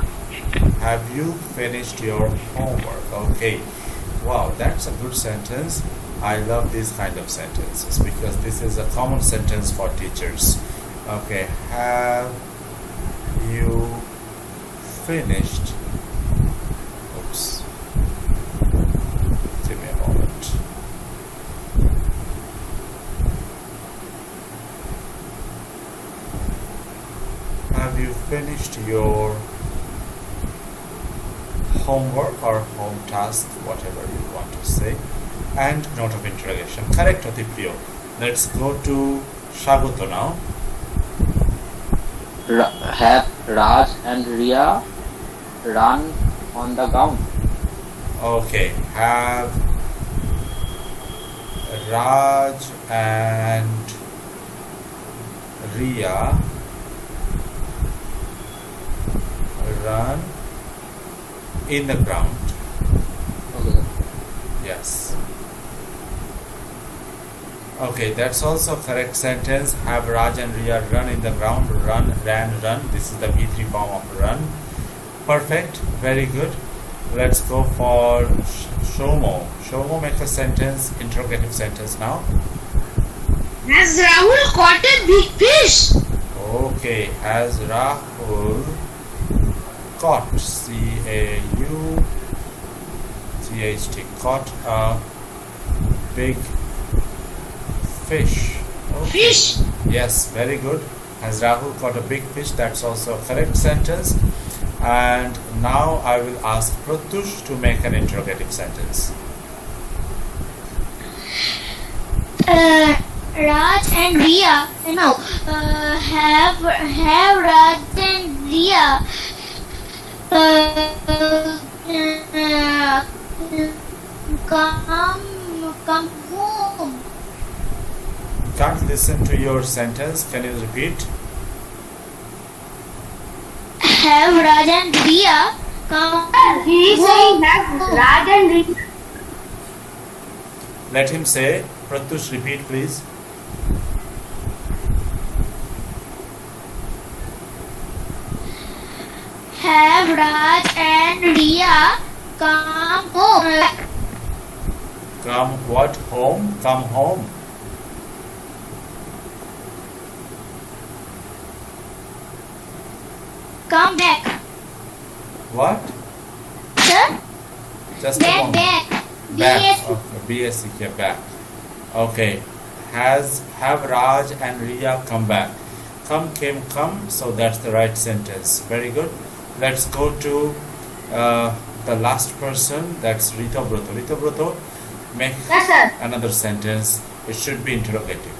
Have you finished your homework? Okay. Wow, that's a good sentence. I love these kind of sentences because this is a common sentence for teachers. Okay. Have you finished? Oops. Give me a moment. Have you finished your homework or home task, whatever you want to say? And note of interrogation. Correct, Otipriyo. Let's go to Shagoto now. Have Raj and Ria run on the ground? Okay. Have Raj and Ria run in the ground? Okay. Yes. Okay, that's also a correct sentence. Have Raj and Ria run in the ground. Run, ran, run. This is the V3 form of run. Perfect. Very good. Let's go for Shomo. Shlomo, make a sentence, interrogative sentence now. Has Rahul caught a big fish? Okay, has Rahul caught, C-A-U-T-H-T, caught a big fish? Okay. Fish. Yes, very good. Has Rahul caught a big fish? That's also a correct sentence. And now I will ask Pratyush to make an interrogative sentence. Raj and Riya, have Raj and Riya come home. Can't listen to your sentence. Can you repeat? Have Raj and Riya come He is saying have Raj and Riya. Let him say. Pratyush, repeat please. Have Raj and Riya come home. Come what? Home? Come home. Come back. What? Sir? Just a moment. Back. Back. BS. Okay, BSC, back. Okay. Have Raj and Riya come back. Come came come, so that's the right sentence. Very good. Let's go to the last person. That's Rita Broto. Rita Broto, make Yes, sir. another sentence. It should be interrogative.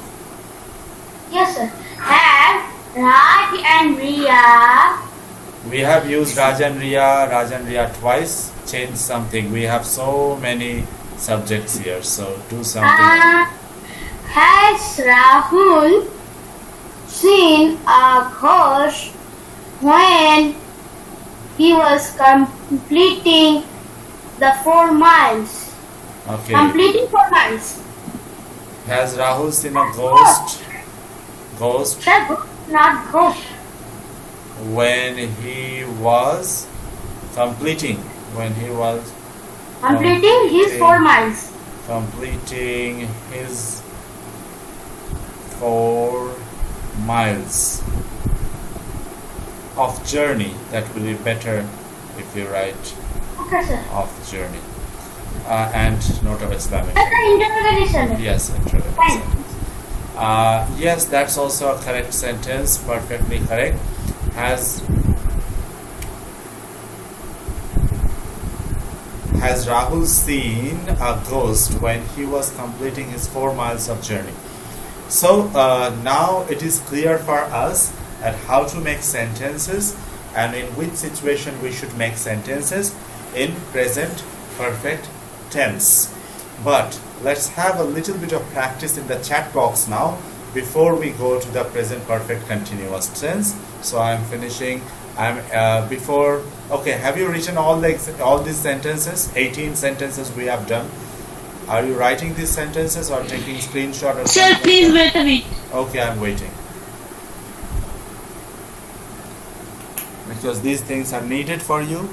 Yes, sir. Have Raj and Riya. We have used Raj and Riya twice. Change something. We have so many subjects here, so do something. Has Rahul seen a ghost when he was completing the 4 miles? Okay. Completing 4 miles. Has Rahul seen a ghost? Ghost Sir, not ghost. when he was completing. When he was Completing his 4 miles. completing his 4 miles of journey. That will be better if you write Okay, sir. of journey. And note of exclamation. That's the interrogative sentence. Yes, interrogative Fine. sentence. Yes, that's also a correct sentence. Perfectly correct. Has Rahul seen a ghost when he was completing his 4 miles of journey? So now it is clear for us at how to make sentences and in which situation we should make sentences in present perfect tense. But let's have a little bit of practice in the chat box now before we go to the present perfect continuous tense. So I'm finishing. Okay, have you written all these sentences? 18 sentences we have done. Are you writing these sentences or taking screenshot or Sir, something? please wait a bit. Okay, I'm waiting. Because these things are needed for you.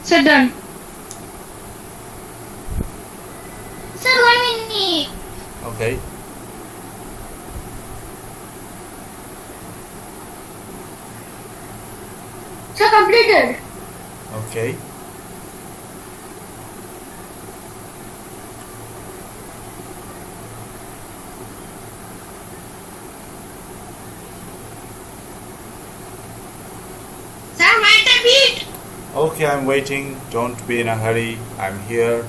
Sir, done. Sir, 1 minute. Okay. Sir, completed. Okay. Sir, wait a bit. Okay, I'm waiting. Don't be in a hurry. I'm here.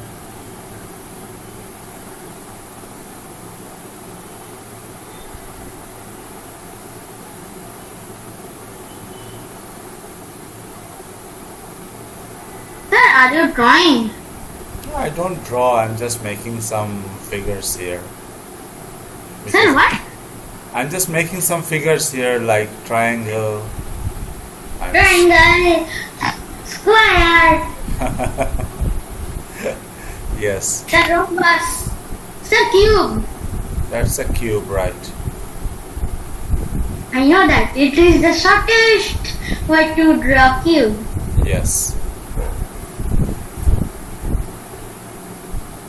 Sir, are you drawing? I don't draw. I'm just making some figures here. Sir, what? I'm just making some figures here like triangle. and- Triangle. Square. yes, The rhombus. The cube. that's a cube, right? I know that. It is the shortest way to draw cube. Yes.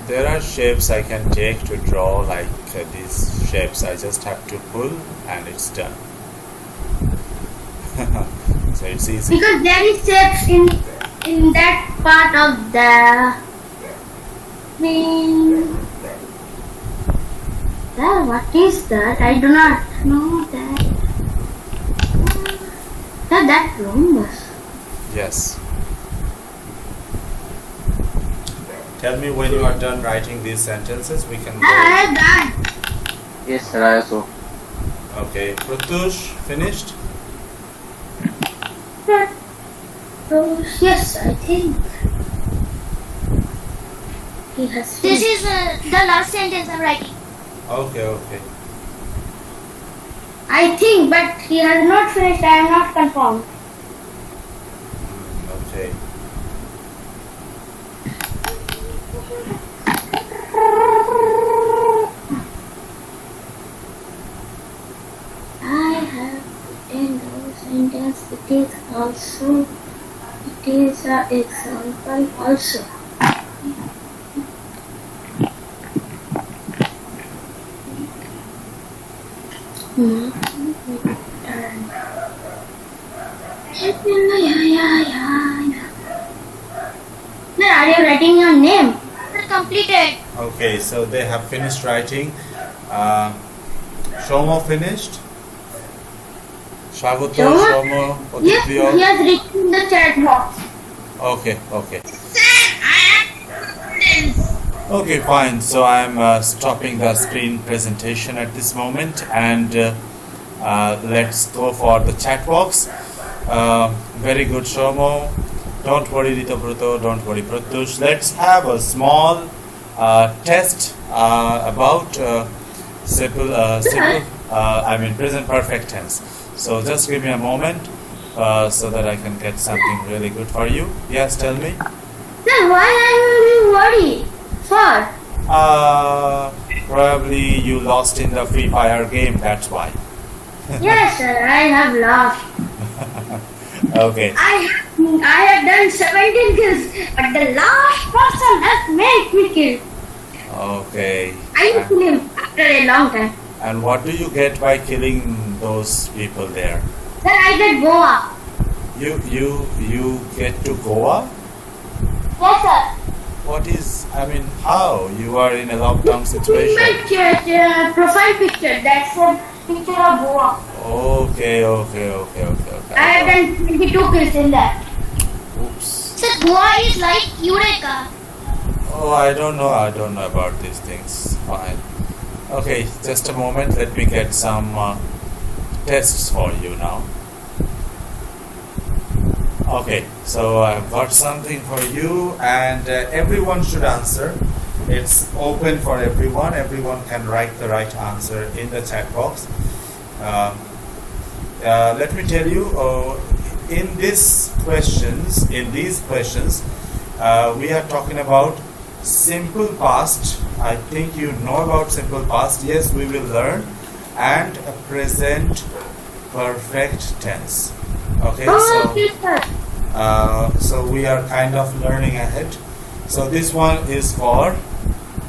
There are shapes I can take to draw like these shapes. I just have to pull and it's done. So it's easy. Because there is shapes in that part of the thing. What is that? I do not know that. That rhombus. Yes. Tell me when you are done writing these sentences, we can I go. have done. Yes, sir, I also. Okay, Pratush, finished? Oh, yes, I think. He has. This is the last sentence I'm writing. Okay. I think, but he has not finished. I am not confirmed. Okay. I have written those sentences. It is also. It is an example also. Then are you writing your name? Completed. Okay, so they have finished writing. Shomo finished? Shagoto, Shomo, Yes, he Odityo? has written in the chat box. Okay. I am Okay, fine. So I'm stopping the screen presentation at this moment and let's go for the chat box. Very good, Shomo. Don't worry, Rito Bruto. Don't worry, Pratush. Let's have a small test about present perfect tense. So just give me a moment so that I can get something really good for you. Yes, tell me. Then why are you worried? For? Probably you lost in the Free Fire game, that's why. Yes, sir, I have lost. Okay. I have done 17 kills, but the last person has made me kill. Okay. I will kill him after a long time. And what do you get by killing those people there? Then I get Goa. You get to Goa? Yes, sir. What is, how? You are in a lockdown situation. My profile picture, that's a picture of Goa. Okay. I have done 22 kills in that. Oops. So Goa is like Eureka. Oh, I don't know about these things. Fine. Okay, just a moment. Let me get some tests for you now. Okay, so I've got something for you, and everyone should answer. It's open for everyone. Everyone can write the right answer in the chat box. Let me tell you, in these questions, we are talking about simple past. I think you know about simple past. Yes, we will learn, and a present perfect tense. Okay, so we are kind of learning ahead. So this one is for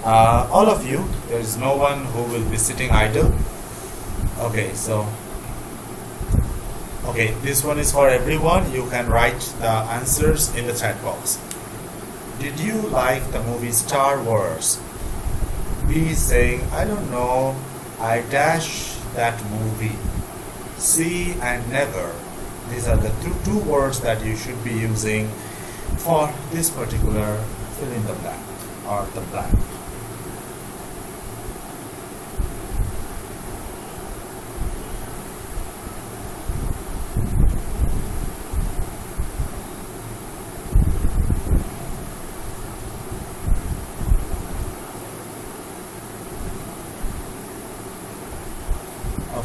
all of you. There is no one who will be sitting idle. Okay, this one is for everyone. You can write the answers in the chat box. Did you like the movie Star Wars? B saying, I don't know, I dash that movie. C and never. These are the two words that you should be using for this particular fill in the blank or the blank.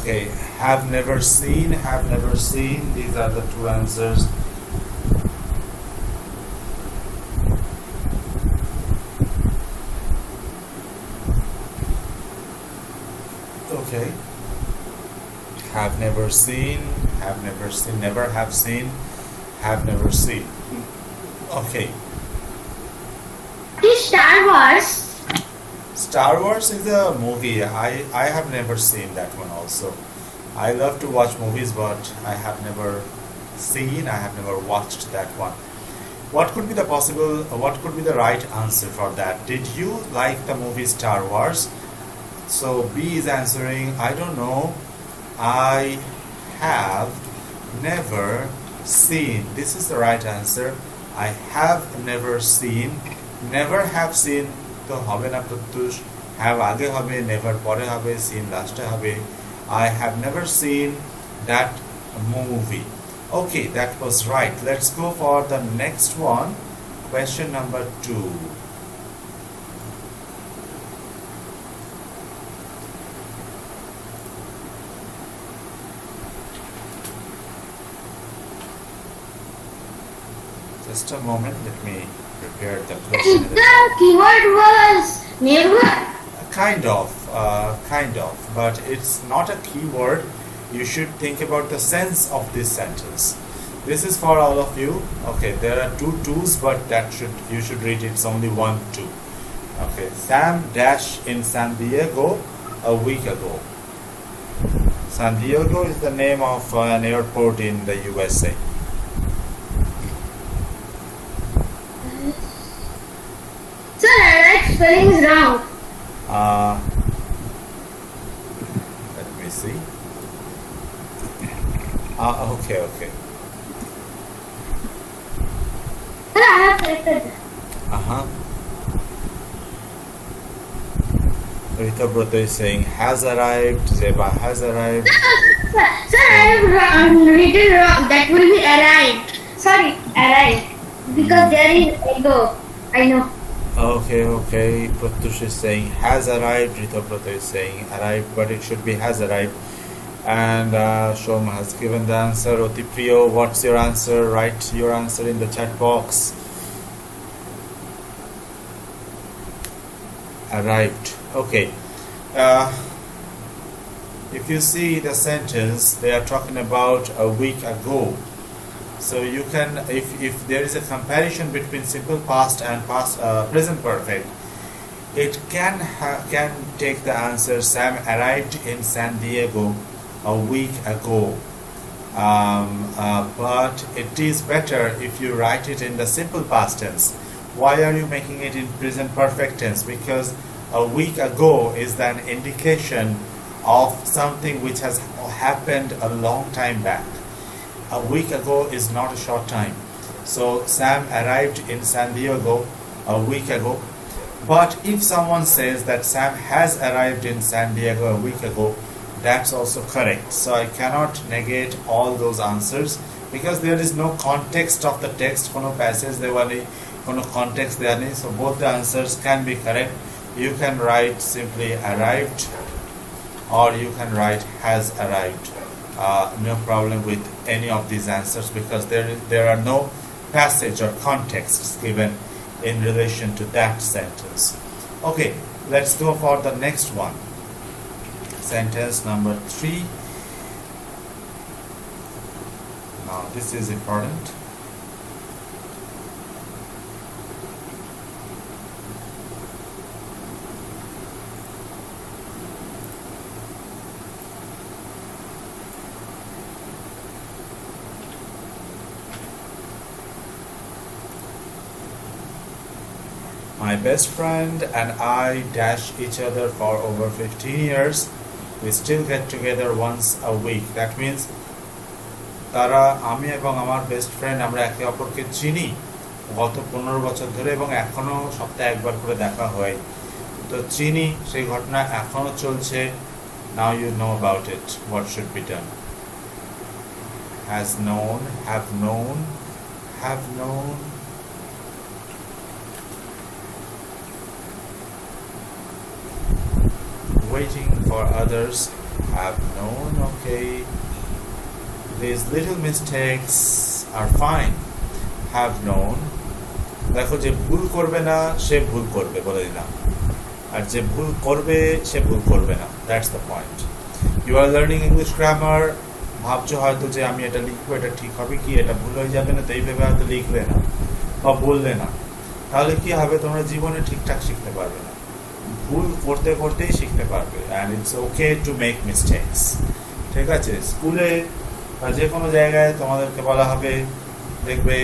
Okay, have never seen, have never seen. These are the two answers. Okay. Have never seen, never have seen, have never seen. Okay. This Star Wars. Star Wars is a movie. I have never seen that one also. I love to watch movies, but I have never seen, I have never watched that one. What could be the right answer for that? Did you like the movie Star Wars? So B is answering, I don't know. I have never seen. This is the right answer. I have never seen. Never have seen তো হবে না প্রত্যুষ, have আগে হবে, never পরে হবে, seen লাস্টে হবে. I have never seen that movie. Okay, that was right. Let's go for the next one. Question number 2. Just a moment, let me prepare the question. The keyword was never. Kind of, but it's not a keyword. You should think about the sense of this sentence. This is for all of you. Okay, there are 2 twos, but you should read it's only 1 2. Okay, Sam dash in San Diego a week ago. San Diego is the name of an airport in the USA. Sir, that spelling is wrong. Let me see. Okay. Sir, I have corrected that. Rita Brother is saying has arrived, Zeba has arrived. Sir, I have written wrong. That will be arrived. Sorry, arrived. Because there is ego. I know. Okay. Pratush is saying has arrived. Rita Brother is saying arrived, but it should be has arrived. And Shoma has given the answer. Otipriyo, what's your answer? Write your answer in the chat box. Arrived. Okay. If you see the sentence, they are talking about a week ago. So you can, if there is a comparison between simple past and present perfect, it can take the answer Sam arrived in San Diego a week ago. But it is better if you write it in the simple past tense. Why are you making it in present perfect tense? Because a week ago is an indication of something which has happened a long time back. A week ago is not a short time. So Sam arrived in San Diego a week ago. But if someone says that Sam has arrived in San Diego a week ago, that's also correct. So I cannot negate all those answers because there is no context of the text, kono passage dewa nei, kono context dewa nei. So both the answers can be correct. You can write simply arrived or you can write has arrived. No problem with any of these answers because there are no passage or contexts given in relation to that sentence. Okay, let's go for the next one. Sentence number 3. Now this is important. My best friend and I dash each other for over 15 years. We still get together once a week. That means তারা আমি এবং আমার best friend আমরা একে অপরকে চিনি গত 15 বছর ধরে এবং এখনো সপ্তাহে একবার করে দেখা হয়। তো চিনি সেই ঘটনা এখনো চলছে। Now you know about it. What should be done? Has known, have known, have known. Waiting for others have known, okay. These little mistakes are fine. Have known. দেখো যে ভুল করবে না সে ভুল করবে বলে দিলাম, আর যে ভুল করবে সে ভুল করবে না। That's the point. You are learning English grammar, ভাবছো হয়তো যে আমি এটা লিখবো, এটা ঠিক হবে কি, এটা ভুল হয়ে যাবে না, তো এইভাবে হয়তো লিখলে না বা বললে না, তাহলে কি হবে, তোমরা জীবনে ঠিকঠাক শিখতে পারবে না। ভুল করতে করতেই শিখতে পারবে। And it's okay to make mistakes. ঠিক আছে, স্কুলে বা যে কোনো জায়গায় তোমাদেরকে বলা হবে, দেখবে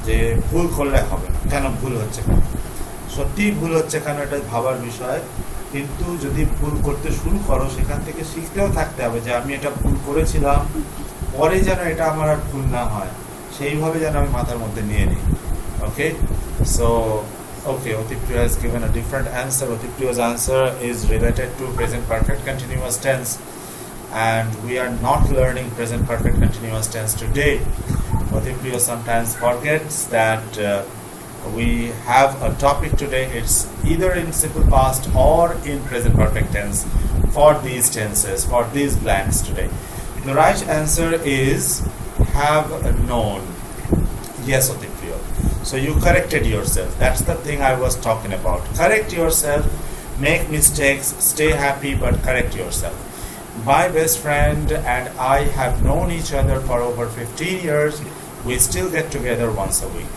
যে ভুল করলে হবে না, কেন ভুল হচ্ছে কেন, সত্যিই ভুল হচ্ছে কেন, এটা ভাবার বিষয়। কিন্তু যদি ভুল করতে শুরু করো, সেখান থেকে শিখতেও থাকতে হবে যে আমি এটা ভুল করেছিলাম, পরে যেন এটা আমার আর ভুল না হয়, সেইভাবে যেন আমি মাথার মধ্যে নিয়ে নিই। ওকে, so okay, Otippriya has given a different answer. Otippriya's answer is related to present perfect continuous tense, and we are not learning present perfect continuous tense today. Otippriya sometimes forgets that we have a topic today. It's either in simple past or in present perfect tense for these tenses, for these blanks today. The right answer is have known. Yes, Otippriya. So you corrected yourself. That's the thing I was talking about. Correct yourself, make mistakes, stay happy, but correct yourself. My best friend and I have known each other for over 15 years. We still get together once a week.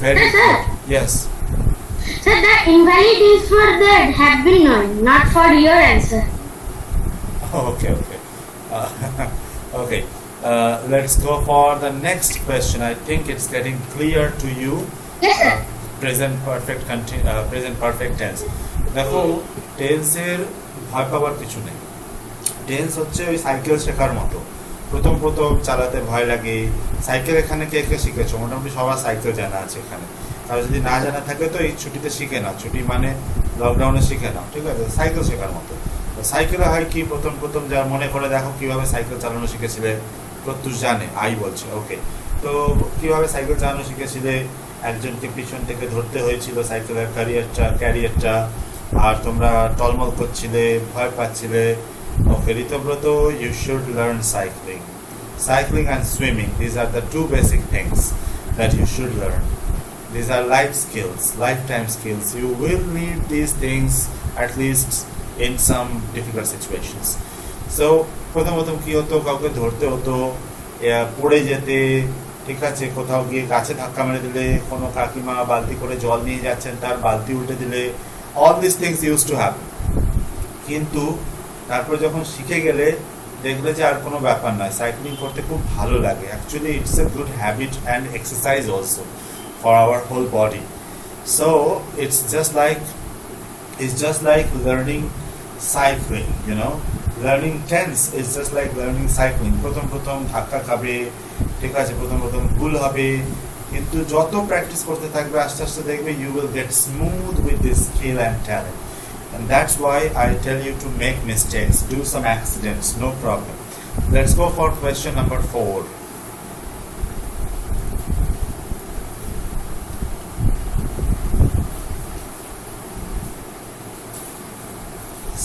Very good. Yes. So the invalid is for that have been known, not for your answer. Okay. Okay. Let's go for the next question. I think it's getting clear to you. Yes, sir. Present perfect tense. দেখো, টেন্সের ভয় পাওয়ার কিছু নেই। Tense হচ্ছে ওই cycle শেখার মতো। প্রথম চালাতে ভয় লাগে। সাইকেল এখানে কে কে শিখেছো? মোটামুটি সবার সাইকেল জানা আছে এখানে। আর যদি না জানা থাকে তো এই ছুটিতে শিখে নাও। ছুটি মানে লকডাউনে শিখে নাও, ঠিক আছে? সাইকেল শেখার মতো। তো সাইকেলে হয় কি, প্রথম যা মনে করে দেখো কিভাবে সাইকেল চালানো শিখেছিলে। প্রত্যুষ জানে, আই বলছে, ওকে। তো কিভাবে সাইকেল চালানো শিখেছিলে, একজনকে পিছন থেকে ধরতে হয়েছিল সাইকেলের ক্যারিয়ারটা, আর তোমরা টলমল করছিলে, ভয় পাচ্ছিলে। ওকে, Ritabrata, you should learn cycling. Cycling and swimming, these are the two basic things that you should learn. These are life skills, lifetime skills. You will need these things at least in some difficult situations. So প্রথম কি হতো, কাউকে ধরতে হতো, পড়ে যেতে, ঠিক আছে, কোথাও গিয়ে গাছে ধাক্কা মেরে দিলে, কোনো কাকিমা বালতি করে জল নিয়ে যাচ্ছেন, তার বালতি উল্টে দিলে, all these things used to happen. কিন্তু তারপর যখন শিখে গেলে দেখলে যে আর কোনো ব্যাপার নয়, সাইক্লিং করতে খুব ভালো লাগে। Actually it's a good habit and exercise also for our whole body. So it's just like learning cycling, you know. Learning tense is just like learning cycling. প্রথম ধাক্কা খাবে, ঠিক আছে, প্রথম ভুল হবে, কিন্তু যত প্র্যাকটিস করতে থাকবে আস্তে আস্তে দেখবে you will get smooth with this skill and talent. And that's why I tell you to make mistakes, do some accidents, no problem. Let's go for question number 4.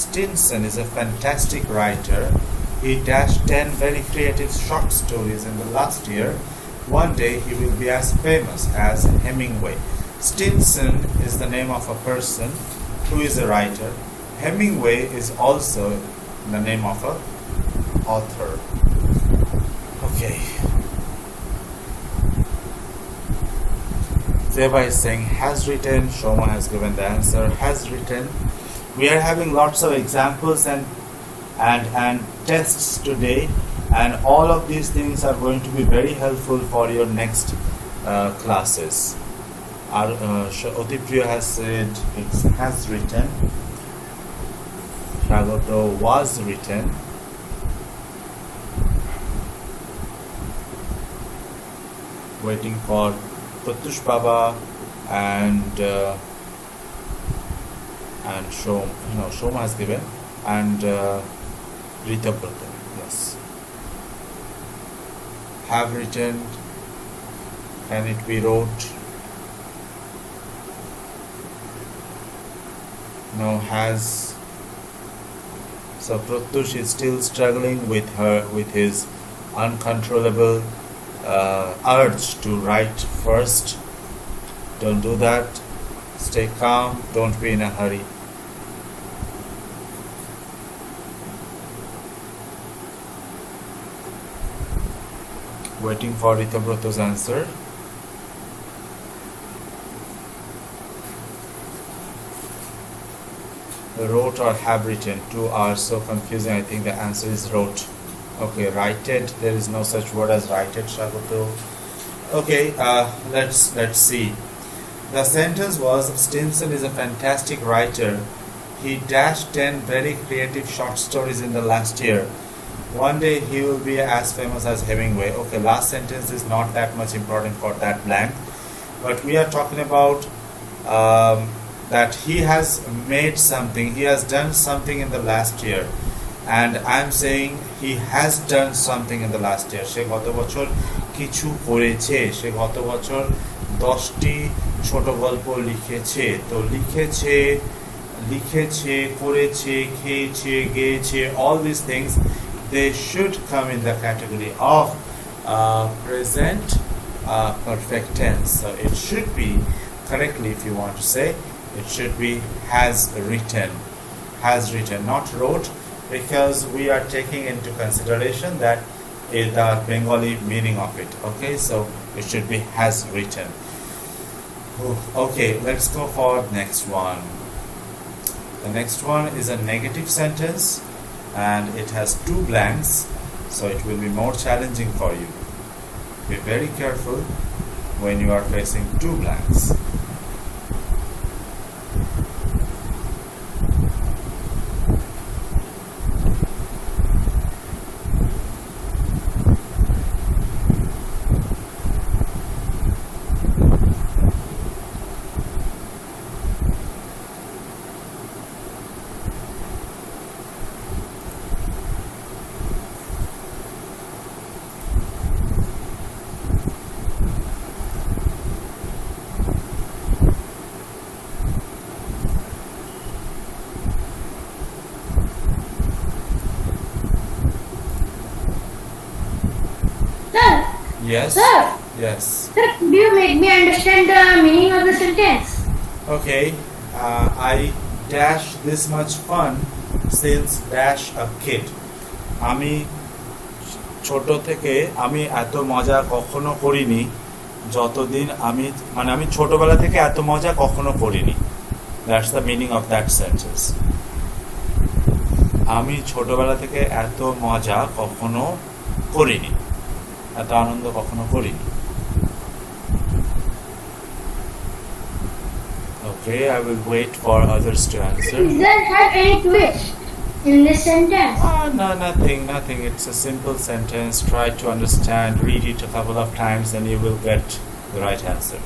Stinson is a fantastic writer. He dashed 10 very creative short stories in the last year. One day he will be as famous as Hemingway. Stinson is the name of a person who is a writer. Hemingway is also the name of a author. Okay. Zeba is saying has written. Shoma has given the answer has written. We are having lots of examples and tests today, and all of these things are going to be very helpful for your next classes. Otippriya has said it has written. Shagoto was written. Waiting for Pratush Baba and Shoma has given, and Rita Brata, yes. Have written, can it be wrote? No, has So Pratyush is still struggling with his uncontrollable urge to write first. Don't do that. Stay calm. Don't be in a hurry. Waiting for Ritabrata's answer. Wrote or have written. Two are so confusing. I think the answer is wrote. Okay, righted. There is no such word as righted, Shagoto. Okay, let's see. The sentence was, Stinson is a fantastic writer. He dashed 10 very creative short stories in the last year. One day he will be as famous as Hemingway. Okay, last sentence is not that much important for that blank. But we are talking about that he has made something, he has done something in the last year. And I'm saying he has done something in the last year. সে গত বছর কিছু করেছে, সে গত বছর 10টি ছোট গল্প লিখেছে। তো লিখেছে, করেছে, খেয়েছে, গেয়েছে, all these things, they should come in the category of present perfect tense. So it should be, correctly if you want to say, it should be has written, not wrote, because we are taking into consideration that is the Bengali meaning of it. Okay, so it should be has written. Okay, let's go for next one. The next one is a negative sentence and it has 2 blanks, so it will be more challenging for you. Be very careful when you are facing 2 blanks. Yes? Sir. Yes. Sir, could you make me understand the meaning of the sentence? Okay. I dash this much fun since dash a kid. আমি ছোট থেকে আমি এত মজা কখনো করিনি যতদিন আমি ছোটবেলা থেকে এত মজা কখনো করিনি. That's the meaning of that sentence. আমি ছোটবেলা থেকে এত মজা কখনো করিনি, এত আনন্দ কখনো করিনি. Okay, I will wait for others to answer. Does that have any twist in this sentence? No, nothing. It's a simple sentence. Try to understand, read it a couple of times, and you will get the right answer.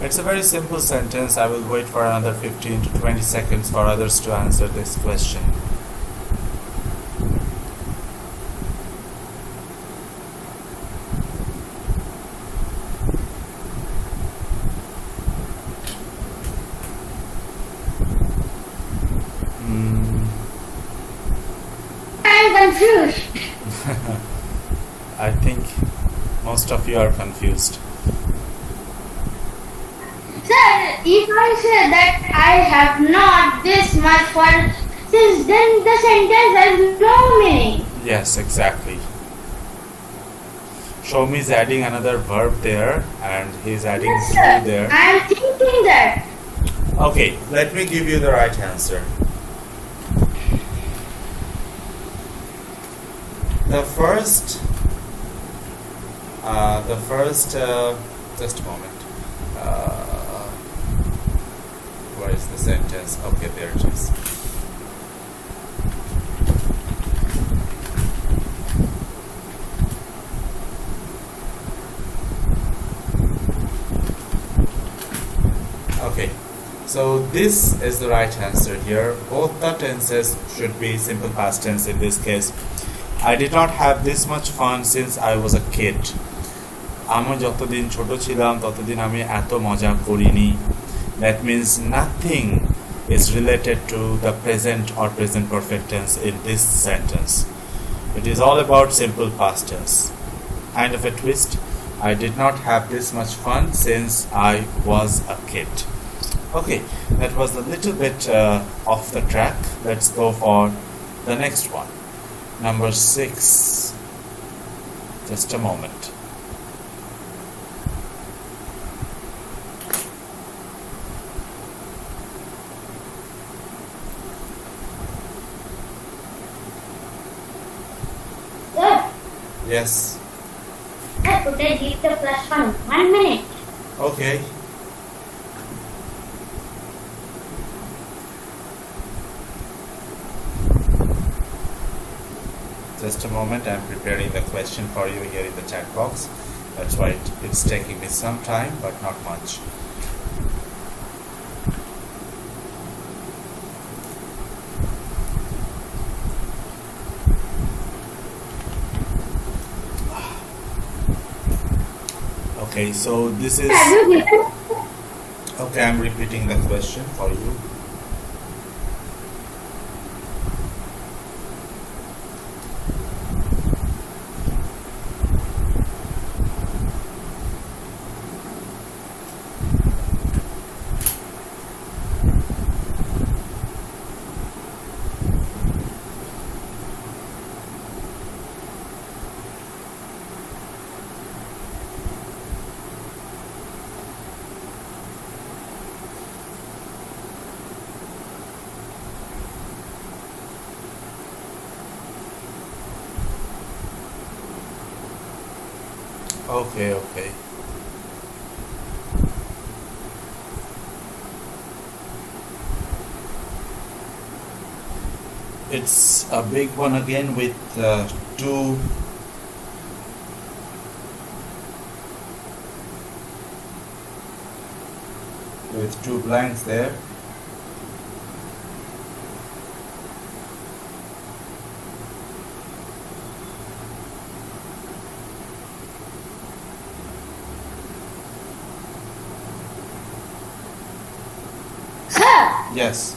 It's a very simple sentence. I will wait for another 15 to 20 seconds for others to answer this question. I am confused. I think most of you are confused. Sir, if I say that I have not this much fun, since then the sentence has no meaning. Yes, exactly. Shomi is adding another verb there and he's adding Yes, to sir. there. I am thinking that. Okay, let me give you the right answer. The first, just a moment. Where is the sentence? Okay, there it is. Okay, So this is the right answer here. Both the tenses should be simple past tense in this case. I did not have this much fun since I was a kid. আমি যতদিন ছোট ছিলাম ততদিন আমি এত মজা করিনি. That means nothing is related to the present or present perfect tense in this sentence. It is all about simple past tense. Kind of a twist. I did not have this much fun since I was a kid. Okay, that was a little bit off the track. Let's go for the next one. Number 6. Just a moment. Sir, Yes. could I give the plus one? 1 minute. Okay. Just a moment, I'm preparing the question for you here in the chat box. That's why it's taking me some time, but not much. Okay, so this is... Have you given? Okay, I'm repeating the question for you. Okay. It's a big one again with two blanks there. Yes.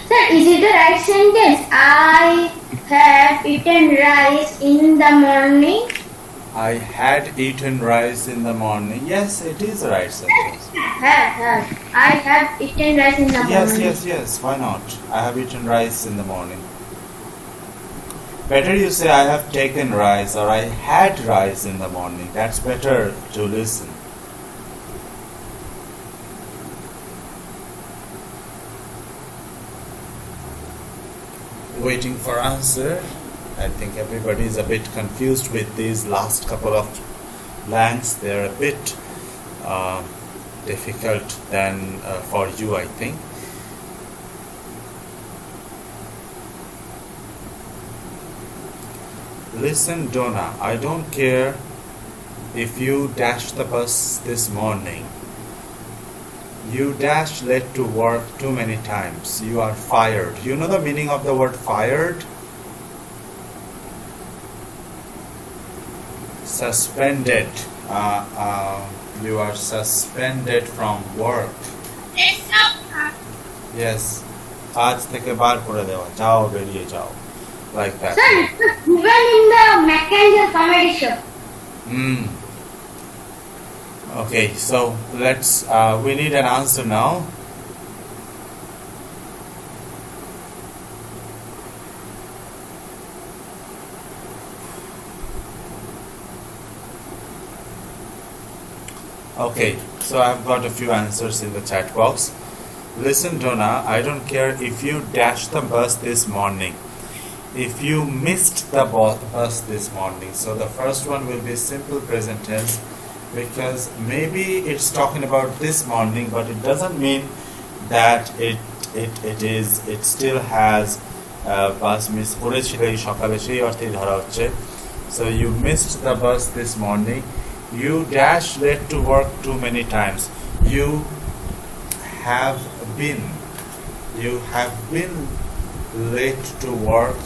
Sir, is it the right sentence? I have eaten rice in the morning. I had eaten rice in the morning. Yes, it is the right sentence. Have. I have eaten rice in the morning. Yes. Why not? I have eaten rice in the morning. Better you say I have taken rice or I had rice in the morning. That's better to listen. Waiting for answer. I think everybody is a bit confused with these last couple of blanks. They're a bit difficult than for you, I think. Listen, Donna, I don't care if you dashed the bus this morning. You dashed late to work too many times. You are fired. You know the meaning of the word fired? Suspended. You are suspended from work. Yes. কাজ থেকে বার করে দেওয়া, যাও বেরিয়ে যাও, like that. Sir, it was given in the mechanical comedy show. Okay, so let's we need an answer now. Okay, so I've got a few answers in the chat box. Listen, Donna, I don't care if you dashed the bus this morning. If you missed the bus this morning. So the first one will be simple present tense, because maybe it's talking about this morning, but it doesn't mean that it still has bus miss করেছিলে সকালে সেই অর্থে ধরা হচ্ছে. So you missed the bus this morning. You dashed late to work too many times. You have been. You have been late to work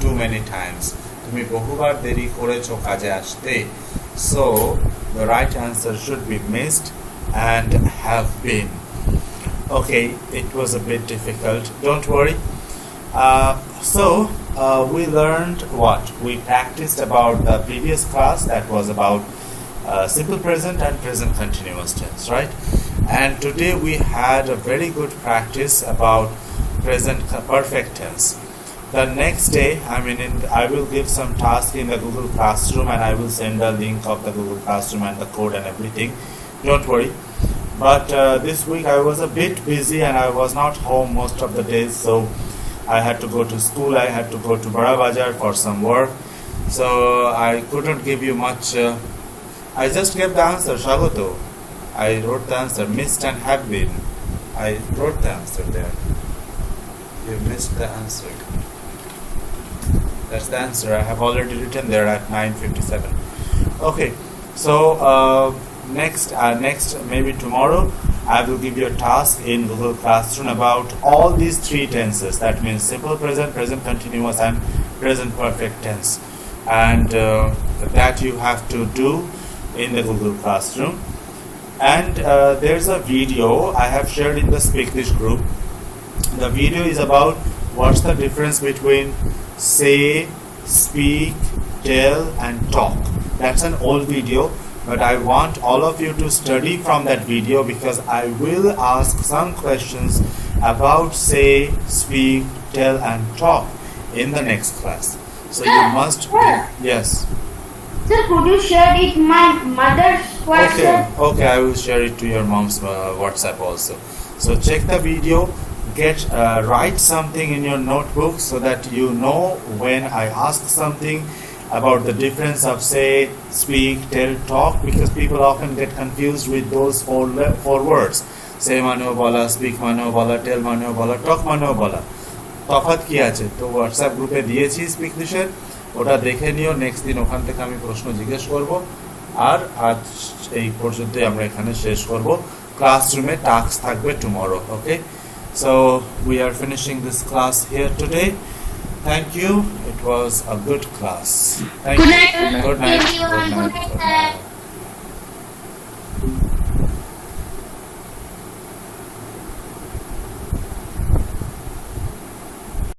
too many times. তুমি বহুবার দেরি করেছো কাজে আসতে. So the right answer should be missed and have been. Okay, it was a bit difficult. Don't worry. We learned what? We practiced about the previous class that was about simple present and present continuous tense, right? And today we had a very good practice about present perfect tense. The next day, I will give some task in the Google Classroom, and I will send a link of the Google Classroom and the code and everything. Don't worry. But this week I was a bit busy and I was not home most of the days, so I had to go to school. I had to go to Barabajar for some work, so I couldn't give you much. I just gave the answer, Shagoto. I wrote the answer, missed and have been. I wrote the answer there. You missed the answer. That's the answer. I have already written there at 9:57. Okay, so next maybe tomorrow I will give you a task in Google Classroom about all these three tenses. That means simple present, present continuous, and present perfect tense. And that you have to do in the Google Classroom. And there's a video I have shared in the Speak This group. The video is about what's the difference between say, speak, tell, and talk. That's an old video, but I want all of you to study from that video because I will ask some questions about say, speak, tell, and talk in the next class. So you must yes. Sir, could you share it my mother's WhatsApp? Okay, I will share it to your mom's WhatsApp also. So check the video. Write something in your notebook so that you know when I ask something about the difference of say, speak, tell, talk, because people often get confused with those four words. Say maneo bola, speak maneo bola, tell maneo bola, talk maneo bola. তফাৎ কি আছে? তো WhatsApp গ্রুপে দিয়েছি speak দিশের, ওটা দেখে নিও। Next দিন ওখান থেকে আমি প্রশ্ন জিজ্ঞেস করব। আর আজ এই পর্যন্তই আমরা এখানে শেষ করব। ক্লাসরুমে টাস্ক থাকবে tomorrow, okay? So we are finishing this class here today. Thank you. It was a good class. Thank you. Good night. Good night. Good night.